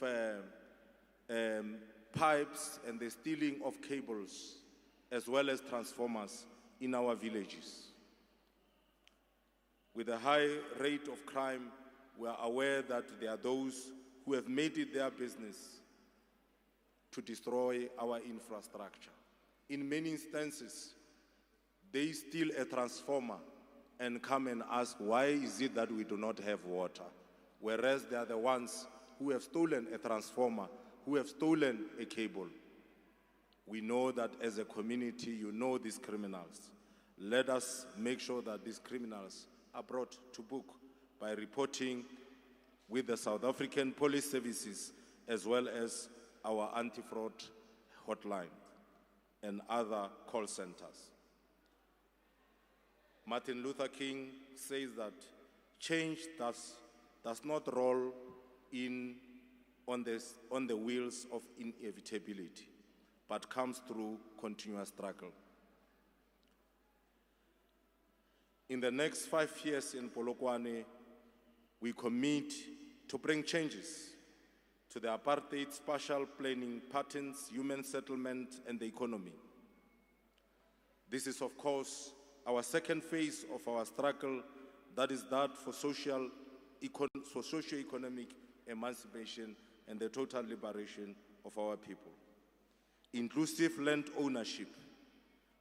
pipes and the stealing of cables, as well as transformers in our villages. With a high rate of crime, we are aware that there are those who have made it their business to destroy our infrastructure. In many instances, they steal a transformer and come and ask, why is it that we do not have water? Whereas they are the ones who have stolen a transformer, who have stolen a cable. We know that as a community, you know these criminals. Let us make sure that these criminals are brought to book by reporting with the South African Police Services, as well as our anti-fraud hotline and other call centers. Martin Luther King says that change does not roll in on the wheels of inevitability, but comes through continuous struggle. In the next 5 years in Polokwane, we commit to bring changes to the apartheid spatial planning patterns, human settlement, and the economy. This is, of course, our second phase of our struggle, that is that for socio-economic emancipation and the total liberation of our people. Inclusive land ownership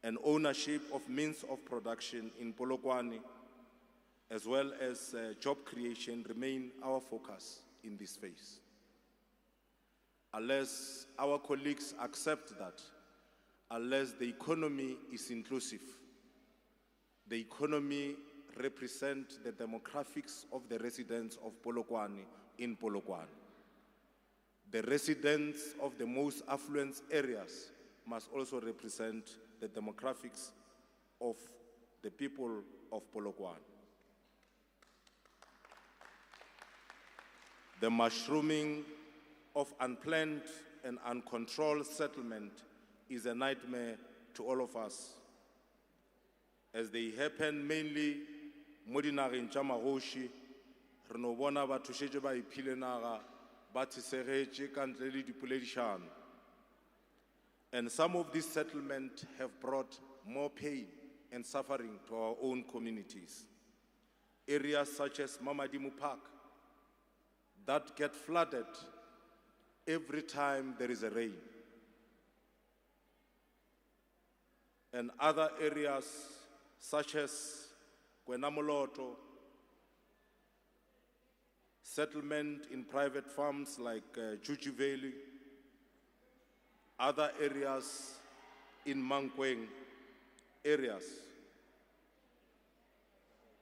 and ownership of means of production in Polokwane, as well as job creation, remain our focus in this phase. Unless our colleagues accept that, unless the economy is inclusive, the economy represents the demographics of the residents of Polokwane in Polokwane. The residents of the most affluent areas must also represent the demographics of the people of Polokwane. The mushrooming of unplanned and uncontrolled settlement is a nightmare to all of us, as they happen mainly Modinari in Chamaroshi, re no bona batho šetše ba iphile naga ba tshegetše ka ntle le dipoledišano. And some of these settlements have brought more pain and suffering to our own communities. Areas such as Mamadimu Park that get flooded every time there is a rain. And other areas such as Kwenamoloto, settlement in private farms like Juju Valley, other areas in Mankweng areas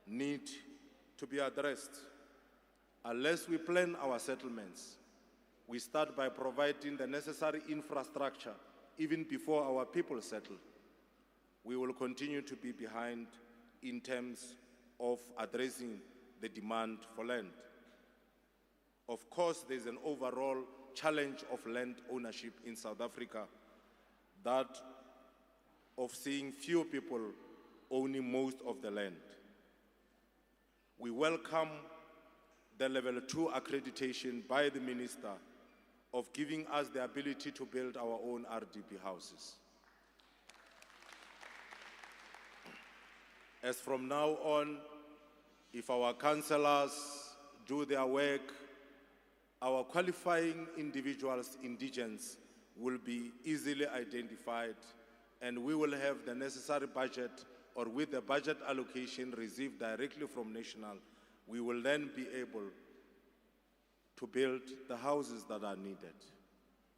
need to be addressed. Unless we plan our settlements, we start by providing the necessary infrastructure even before our people settle, we will continue to be behind in terms of addressing the demand for land. Of course, there's an overall challenge of land ownership in South Africa, that of seeing few people owning most of the land. We welcome the level 2 accreditation by the minister of giving us the ability to build our own RDP houses. As from now on, if our councillors do their work, our qualifying individuals, indigents, will be easily identified, and we will have the necessary budget, or with the budget allocation received directly from national, we will then be able to build the houses that are needed.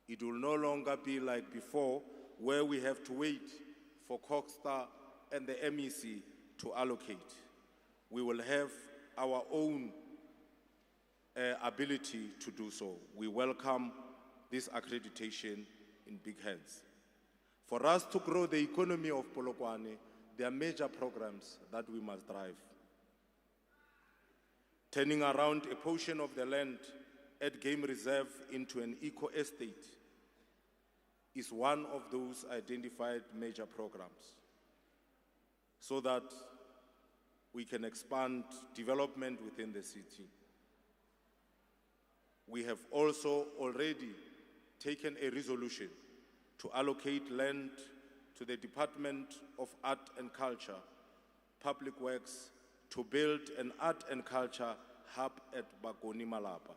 It will no longer be like before, where we have to wait for Cogstar and the MEC to allocate. We will have our own ability to do so. We welcome this accreditation in big hands. For us to grow the economy of Polokwane, there are major programs that we must drive. Turning around a portion of the land at Game Reserve into an eco-estate is one of those identified major programs, so that we can expand development within the city. We have also already taken a resolution to allocate land to the Department of Art and Culture, Public Works, to build an art and culture hub at Bakoni Malapa.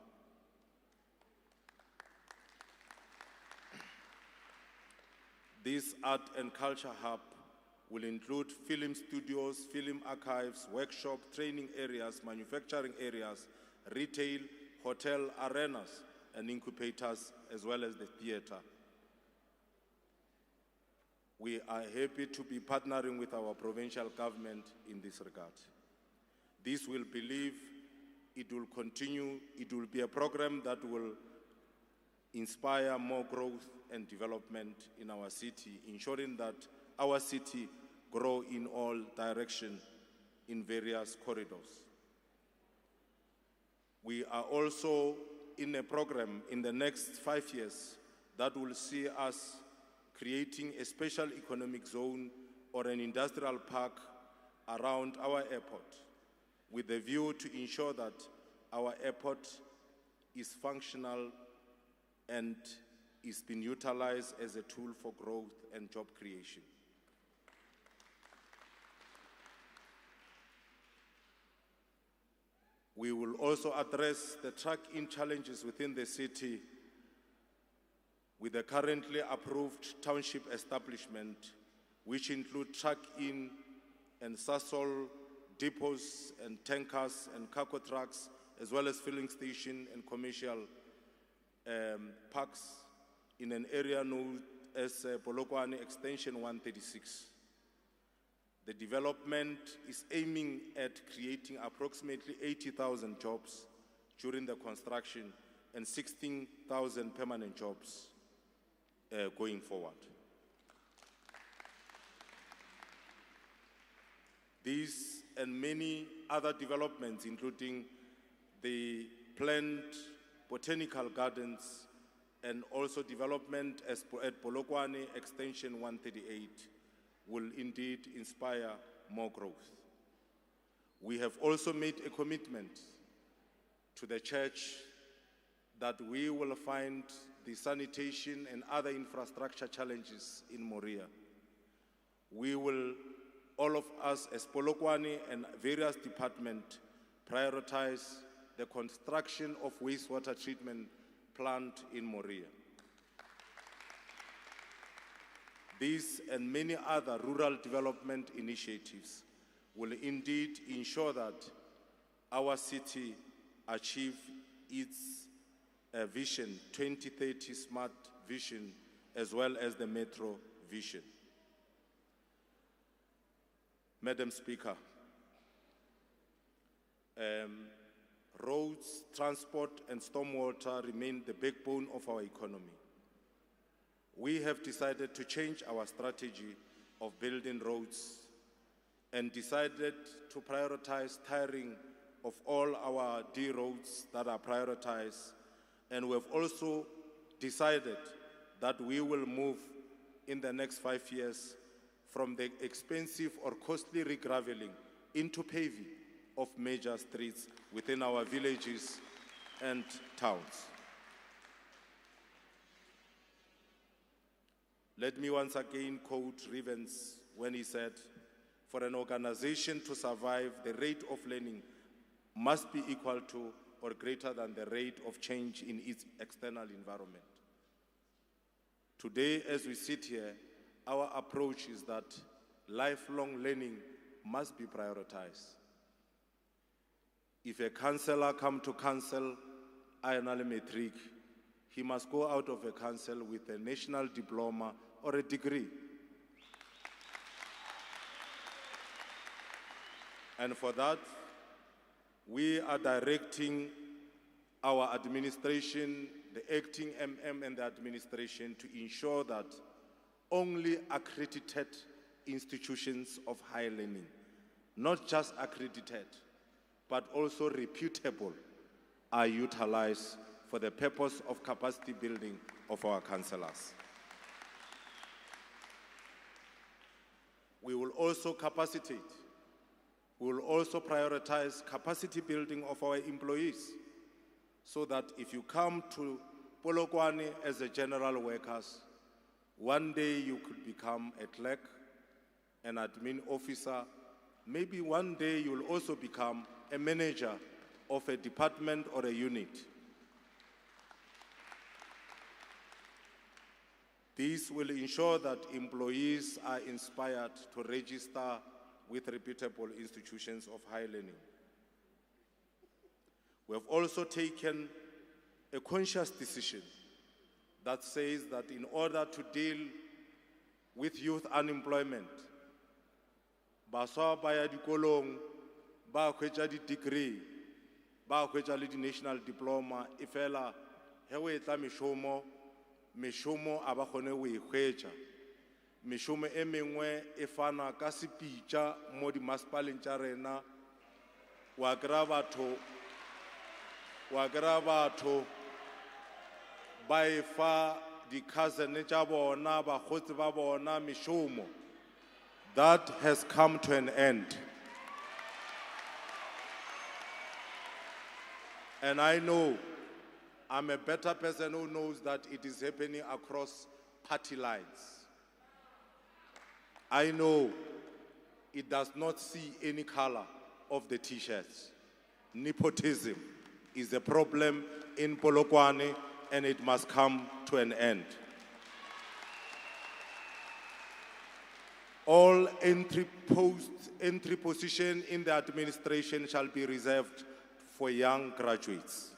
This art and culture hub will include film studios, film archives, workshop, training areas, manufacturing areas, retail, hotel arenas, and incubators, as well as the theater. We are happy to be partnering with our provincial government in this regard. This will believe it will continue, it will be a program that will inspire more growth and development in our city, ensuring that our city grow in all directions in various corridors. We are also in a program in the next 5 years that will see us creating a special economic zone or an industrial park around our airport, with a view to ensure that our airport is functional and is being utilized as a tool for growth and job creation. We will also address the truck-in challenges within the city with the currently approved township establishment, which include truck-in and Sasol depots and tankers and cargo trucks, as well as filling station and commercial parks in an area known as Polokwane Extension 136. The development is aiming at creating approximately 80,000 jobs during the construction and 16,000 permanent jobs going forward. These and many other developments, including the planned botanical gardens and also development at Polokwane Extension 138, will indeed inspire more growth. We have also made a commitment to the church that we will find the sanitation and other infrastructure challenges in Moria. We will, all of us as Polokwane and various departments, prioritize the construction of wastewater treatment plant in Moria. These and many other rural development initiatives will indeed ensure that our city achieve its vision, 2030 smart vision, as well as the metro vision. Madam Speaker, roads, transport, and stormwater remain the backbone of our economy. We have decided to change our strategy of building roads and decided to prioritize tiring of all our D roads that are prioritized. And we have also decided that we will move in the next 5 years from the expensive or costly regraveling into paving of major streets within our villages and towns. Let me once again quote Rivens when he said, "For an organization to survive, the rate of learning must be equal to or greater than the rate of change in its external environment." Today, as we sit here, our approach is that lifelong learning must be prioritized. If a councillor comes to council Ayanale Matric, he must go out of a council with a national diploma or a degree. And for that, we are directing our administration, the acting MM and the administration, to ensure that only accredited institutions of higher learning, not just accredited, but also reputable, are utilized for the purpose of capacity building of our councillors. We will also capacitate. We will also prioritize capacity building of our employees, so that if you come to Polokwane as a general workers, one day you could become a clerk, an admin officer. Maybe one day you'll also become a manager of a department or a unit. This will ensure that employees are inspired to register with reputable institutions of higher learning. We have also taken a conscious decision that says that in order to deal with youth unemployment, baswa ba ya dikolong, ba hwetša di-degree, ba hwetša le di-national diploma, e fela he o etla mešomo a ba kgone o e hwetša. Mešomo e mengwe e fana ka sepitša mo dimasepaleng tša rena, wa kry-a batho ba e fa di-cousin tša bona, bakgotsi ba bona mešomo. That has come to an end. And I know I'm a better person who knows that it is happening across party lines. I know it does not see any color of the t-shirts. Nepotism is a problem in Polokwane, and it must come to an end. All entry position in the administration shall be reserved for young graduates.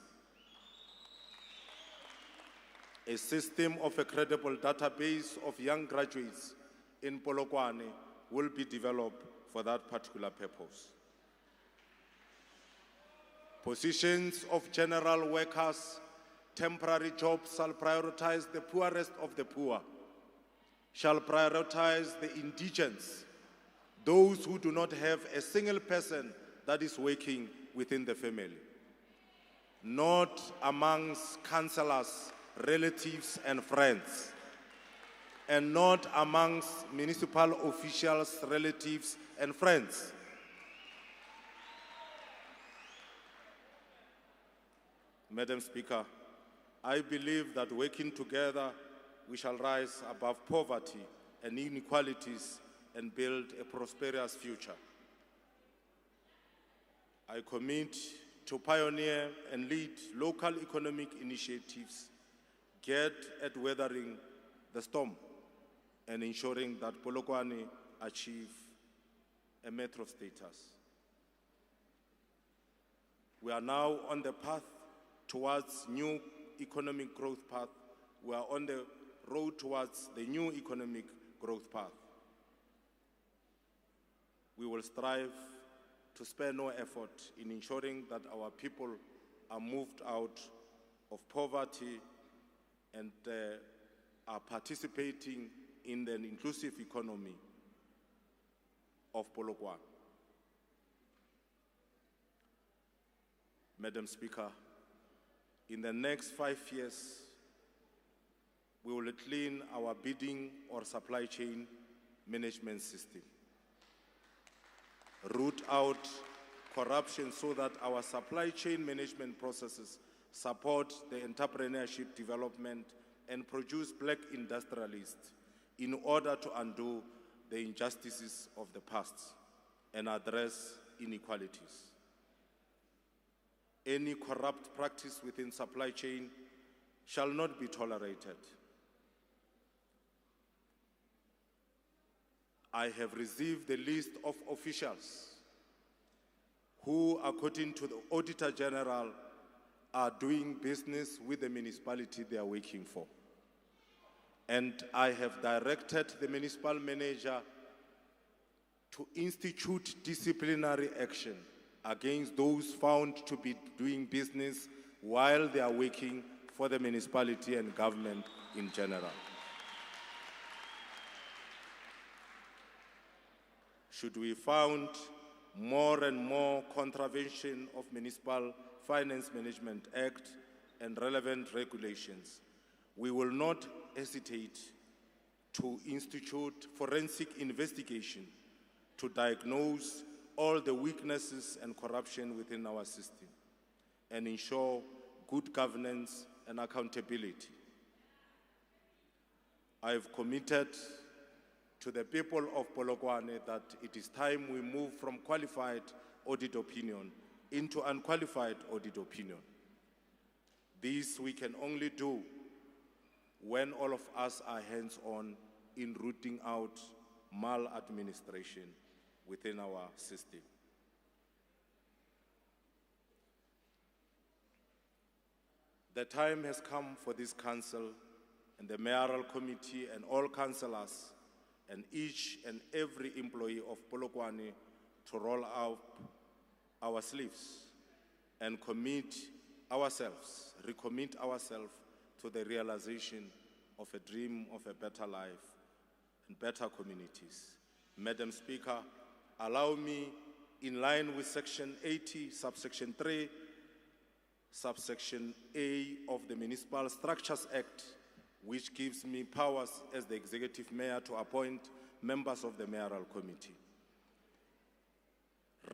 A system of a credible database of young graduates in Polokwane will be developed for that particular purpose. Positions of general workers, temporary jobs shall prioritize the poorest of the poor, shall prioritize the indigents, those who do not have a single person that is working within the family, not amongst councillors, relatives and friends, and not amongst municipal officials, relatives and friends. Madam Speaker, I believe that working together, we shall rise above poverty and inequalities and build a prosperous future. I commit to pioneer and lead local economic initiatives geared at weathering the storm and ensuring that Polokwane achieve a metro status. We are now on the path towards new economic growth path. We are on the road towards the new economic growth path. We will strive to spare no effort in ensuring that our people are moved out of poverty and are participating in the inclusive economy of Polokwane. Madam Speaker, in the next 5 years, we will clean our bidding or supply chain management system, root out corruption so that our supply chain management processes support the entrepreneurship development and produce black industrialists in order to undo the injustices of the past and address inequalities. Any corrupt practice within supply chain shall not be tolerated. I have received the list of officials who, according to the Auditor General, are doing business with the municipality they are working for. And I have directed the municipal manager to institute disciplinary action against those found to be doing business while they are working for the municipality and government in general. Should we find more and more contravention of Municipal Finance Management Act and relevant regulations, we will not hesitate to institute forensic investigation to diagnose all the weaknesses and corruption within our system and ensure good governance and accountability. I have committed to the people of Polokwane that it is time we move from qualified audit opinion into unqualified audit opinion. This we can only do when all of us are hands-on in rooting out maladministration within our system. The time has come for this council and the mayoral committee and all councillors and each and every employee of Polokwane to roll up our sleeves and recommit ourselves to the realization of a dream of a better life and better communities. Madam Speaker, allow me, in line with Section 80, subsection 3, subsection A of the Municipal Structures Act, which gives me powers as the executive mayor to appoint members of the mayoral committee.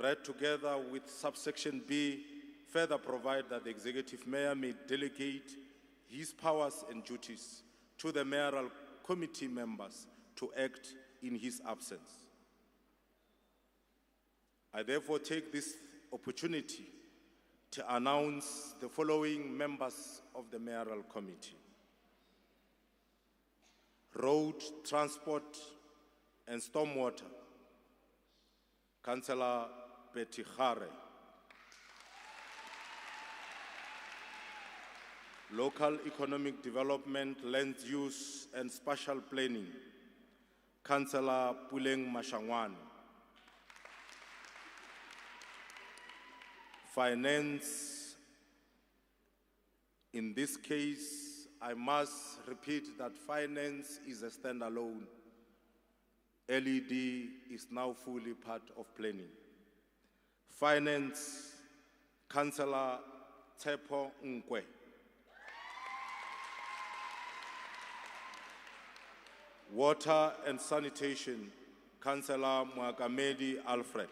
Read together with subsection B, further provide that the executive mayor may delegate his powers and duties to the mayoral committee members to act in his absence. I therefore take this opportunity to announce the following members of the mayoral committee: Road, Transport and Stormwater, Councillor Betty Khare. Local Economic Development, Land Use and Spatial Planning, Councillor Puleng Mashangwane. Finance, in this case, I must repeat that finance is a standalone. LED is now fully part of planning. Finance, Councillor Tsepo Nkwe. Water and Sanitation, Councillor Mwakamedi Alfred.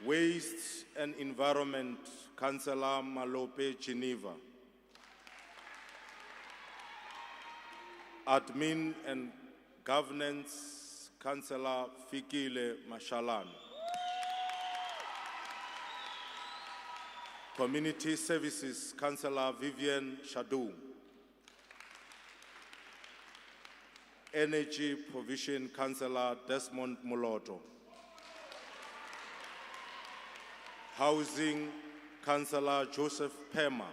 Waste and Environment, Councillor Malope Geneva. Admin and Governance, Councillor Fikile Mashalane. Community Services, Councillor Vivian Shadou. Energy Provision, Councillor Desmond Moloto. Housing, Councillor Joseph Pema.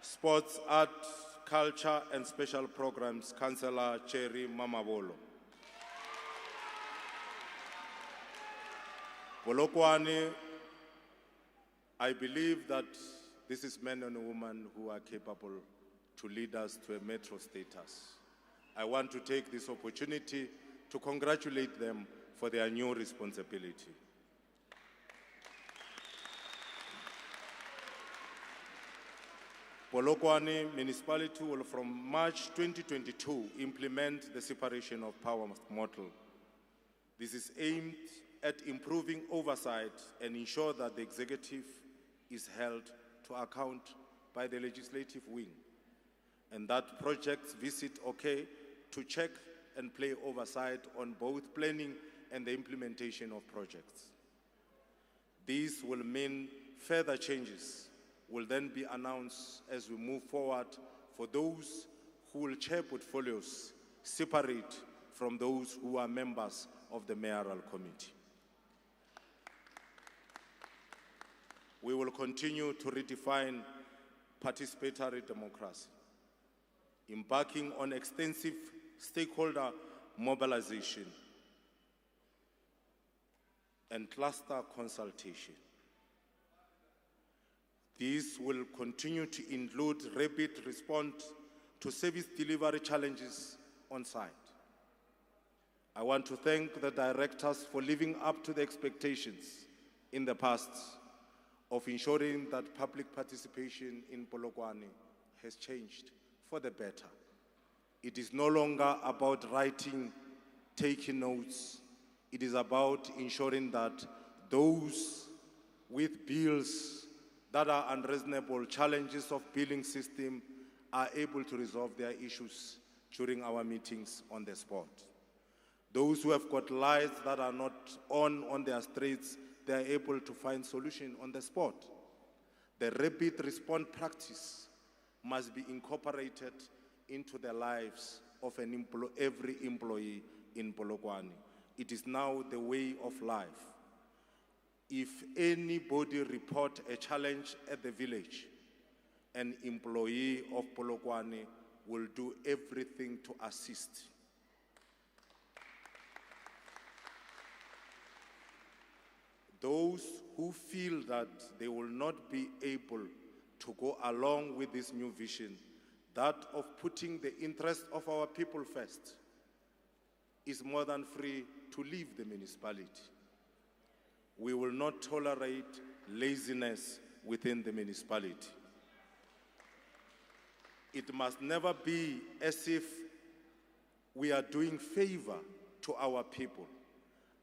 Sports, Art, Culture and Special Programs, Councillor Cherry Mamabolo. Polokwane, I believe that this is men and women who are capable to lead us to a metro status. I want to take this opportunity to congratulate them for their new responsibility. Polokwane Municipality will from March 2022 implement the separation of powers model. This is aimed at improving oversight and ensure that the executive is held to account by the legislative wing, and that projects visit OK to check and play oversight on both planning and the implementation of projects. These will mean further changes will then be announced as we move forward for those who will chair portfolios separate from those who are members of the mayoral committee. We will continue to redefine participatory democracy, embarking on extensive stakeholder mobilization and cluster consultation. These will continue to include rapid response to service delivery challenges on site. I want to thank the directors for living up to the expectations in the past of ensuring that public participation in Polokwane has changed for the better. It is no longer about writing, taking notes. It is about ensuring that those with bills that are unreasonable, challenges of billing system, are able to resolve their issues during our meetings on the spot. Those who have got lights that are not on their streets, they are able to find solution on the spot. The rapid response practice must be incorporated into the lives of every employee in Polokwane. It is now the way of life. If anybody report a challenge at the village, an employee of Polokwane will do everything to assist. Those who feel that they will not be able to go along with this new vision, that of putting the interest of our people first, is more than free to leave the municipality. We will not tolerate laziness within the municipality. It must never be as if we are doing favor to our people.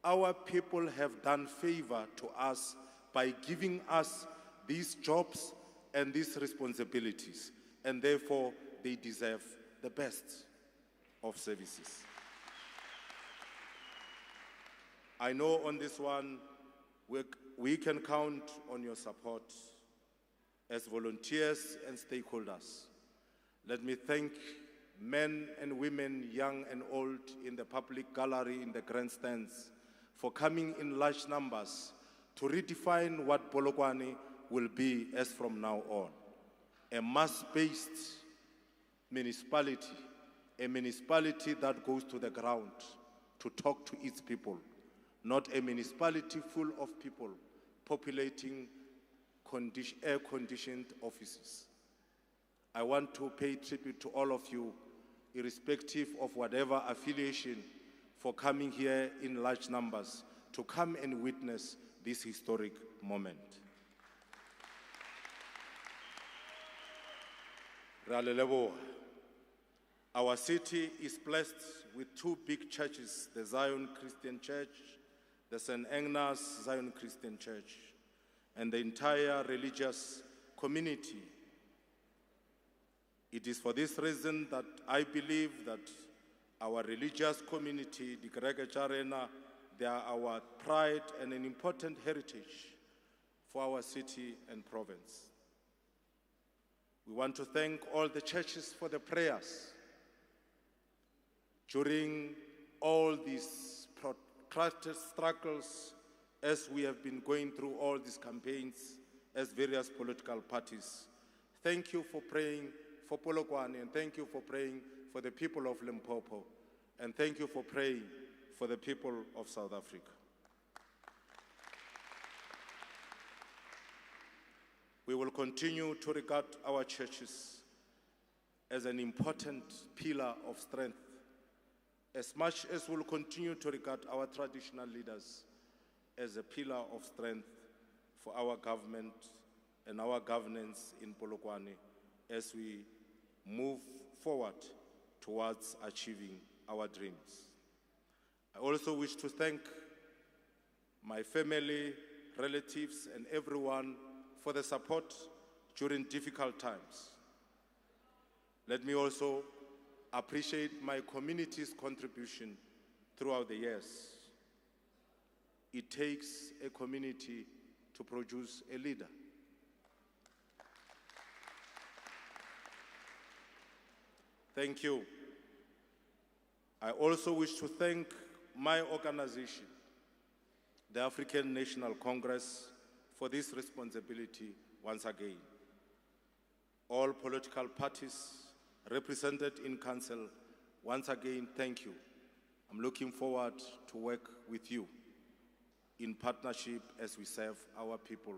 Our people have done favor to us by giving us these jobs and these responsibilities, and therefore they deserve the best of services. I know on this one, we can count on your support as volunteers and stakeholders. Let me thank men and women, young and old, in the public gallery, in the grandstands, for coming in large numbers to redefine what Polokwane will be as from now on. A mass-based municipality, a municipality that goes to the ground to talk to its people, not a municipality full of people populating air-conditioned offices. I want to pay tribute to all of you, irrespective of whatever affiliation, for coming here in large numbers to come and witness this historic moment. Ra le leboha. Our city is blessed with two big churches, the Zion Christian Church, the St. Agnes Zion Christian Church, and the entire religious community. It is for this reason that I believe that our religious community, the Gregajarena, they are our pride and an important heritage for our city and province. We want to thank all the churches for the prayers during all these protracted struggles as we have been going through all these campaigns as various political parties. Thank you for praying for Polokwane, and thank you for praying for the people of Limpopo, and thank you for praying for the people of South Africa. We will continue to regard our churches as an important pillar of strength, as much as we'll continue to regard our traditional leaders as a pillar of strength for our government and our governance in Polokwane as we move forward towards achieving our dreams. I also wish to thank my family, relatives, and everyone for the support during difficult times. Let me also appreciate my community's contribution throughout the years. It takes a community to produce a leader. Thank you. I also wish to thank my organization, the African National Congress, for this responsibility once again. All political parties represented in council, once again, thank you. I'm looking forward to work with you in partnership as we serve our people.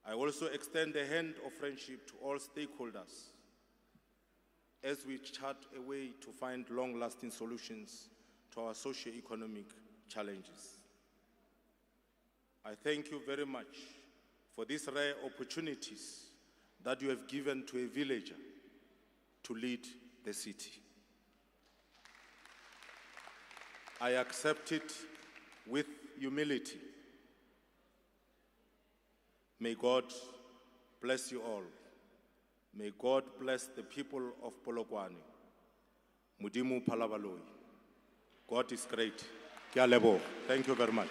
I also extend a hand of friendship to all stakeholders as we chart a way to find long-lasting solutions to our socio-economic challenges. I thank you very much for these rare opportunities that you have given to a villager to lead the city. I accept it with humility. May God bless you all. May God bless the people of Polokwane. Mudimu Palabaloi. God is great. Ke a leboha. Thank you very much.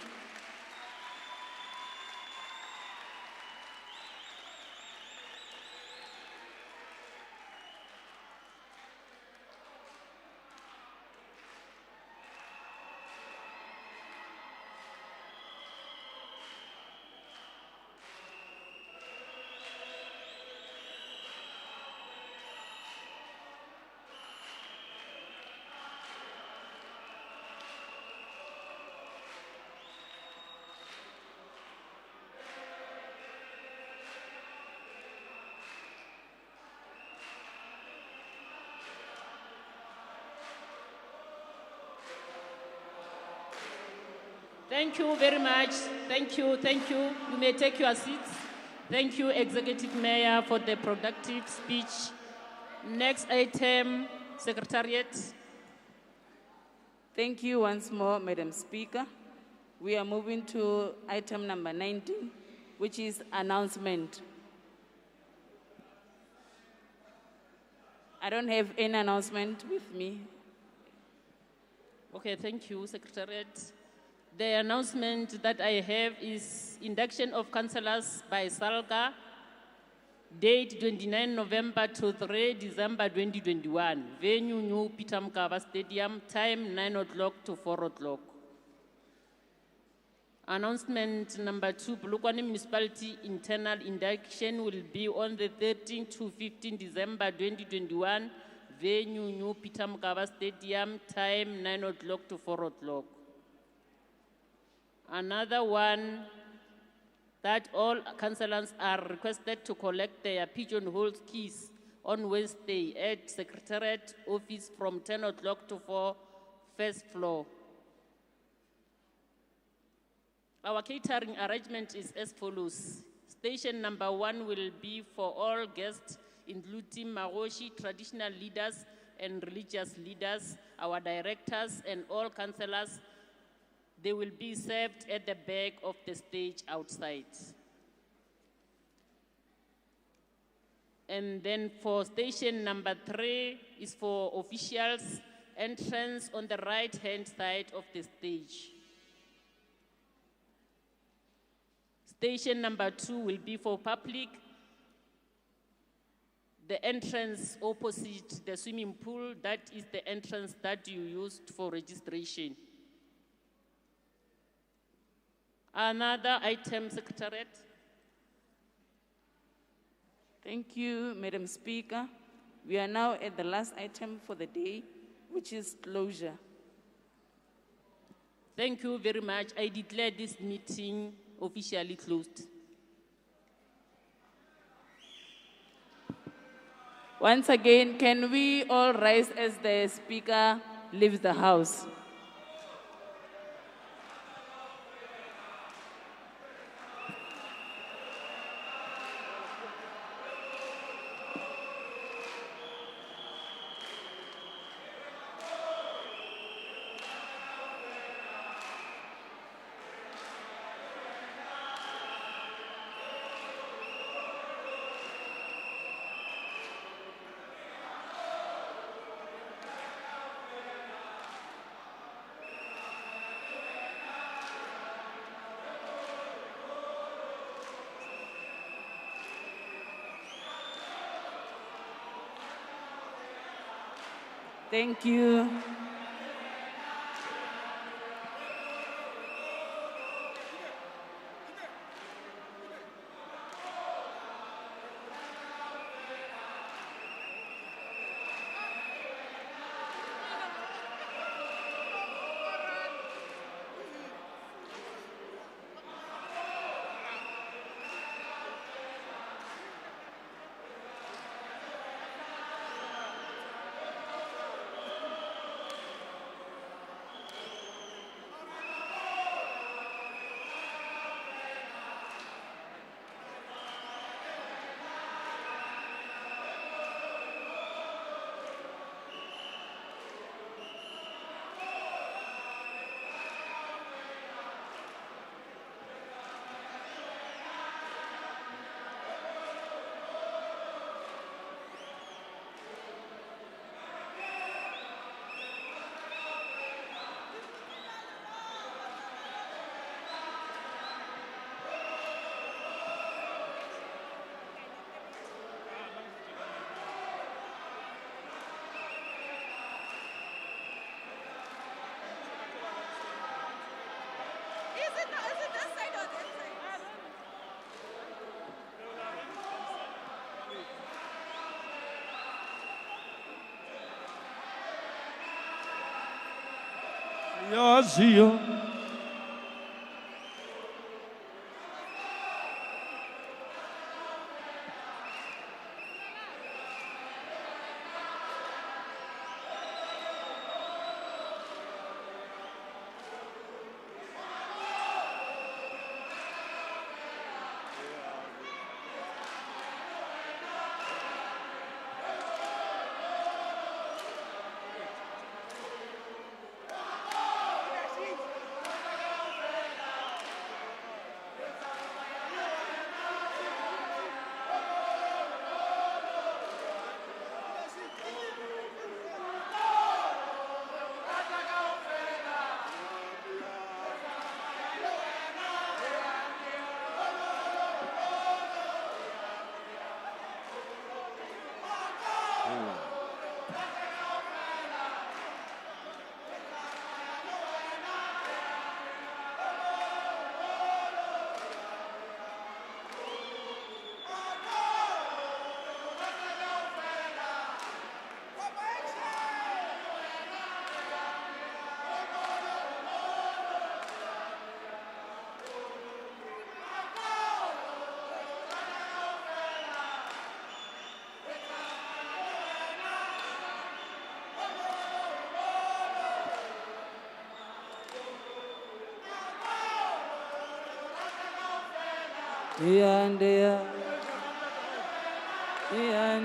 Thank you very much. Thank you, thank you. You may take your seats. Thank you, Executive Mayor, for the productive speech. Next item, Secretariat. Thank you once more, Madam Speaker. We are moving to item number 19, which is announcement. I don't have any announcement with me. Okay, thank you, Secretariat. The announcement that I have is induction of councillors by Salga, date 29 November to 3 December 2021. Venue New Peter Mkaba Stadium, time 9 o'clock to 4 o'clock. Announcement number 2, Polokwane Municipality internal induction will be on the 13 to 15 December 2021. Venue New Peter Mkaba Stadium, time 9 o'clock to 4 o'clock. Another one, that all councillors are requested to collect their pigeonhole keys on Wednesday at Secretariat office from 10 o'clock to 4, first floor. Our catering arrangement is as follows. Station number 1 will be for all guests including Magoshi, traditional leaders and religious leaders, our directors and all councillors. They will be served at the back of the stage outside. And then for station number 3 is for officials, entrance on the right-hand side of the stage. Station number 2 will be for public. The entrance opposite the swimming pool, that is the entrance that you used for registration. Another item, Secretariat. Thank you, Madam Speaker. We are now at the last item for the day, which is closure. Thank you very much. I declare this meeting officially closed. Once again, can we all rise as the Speaker leaves the House? Thank you. Yazio. Yeah. Yeah.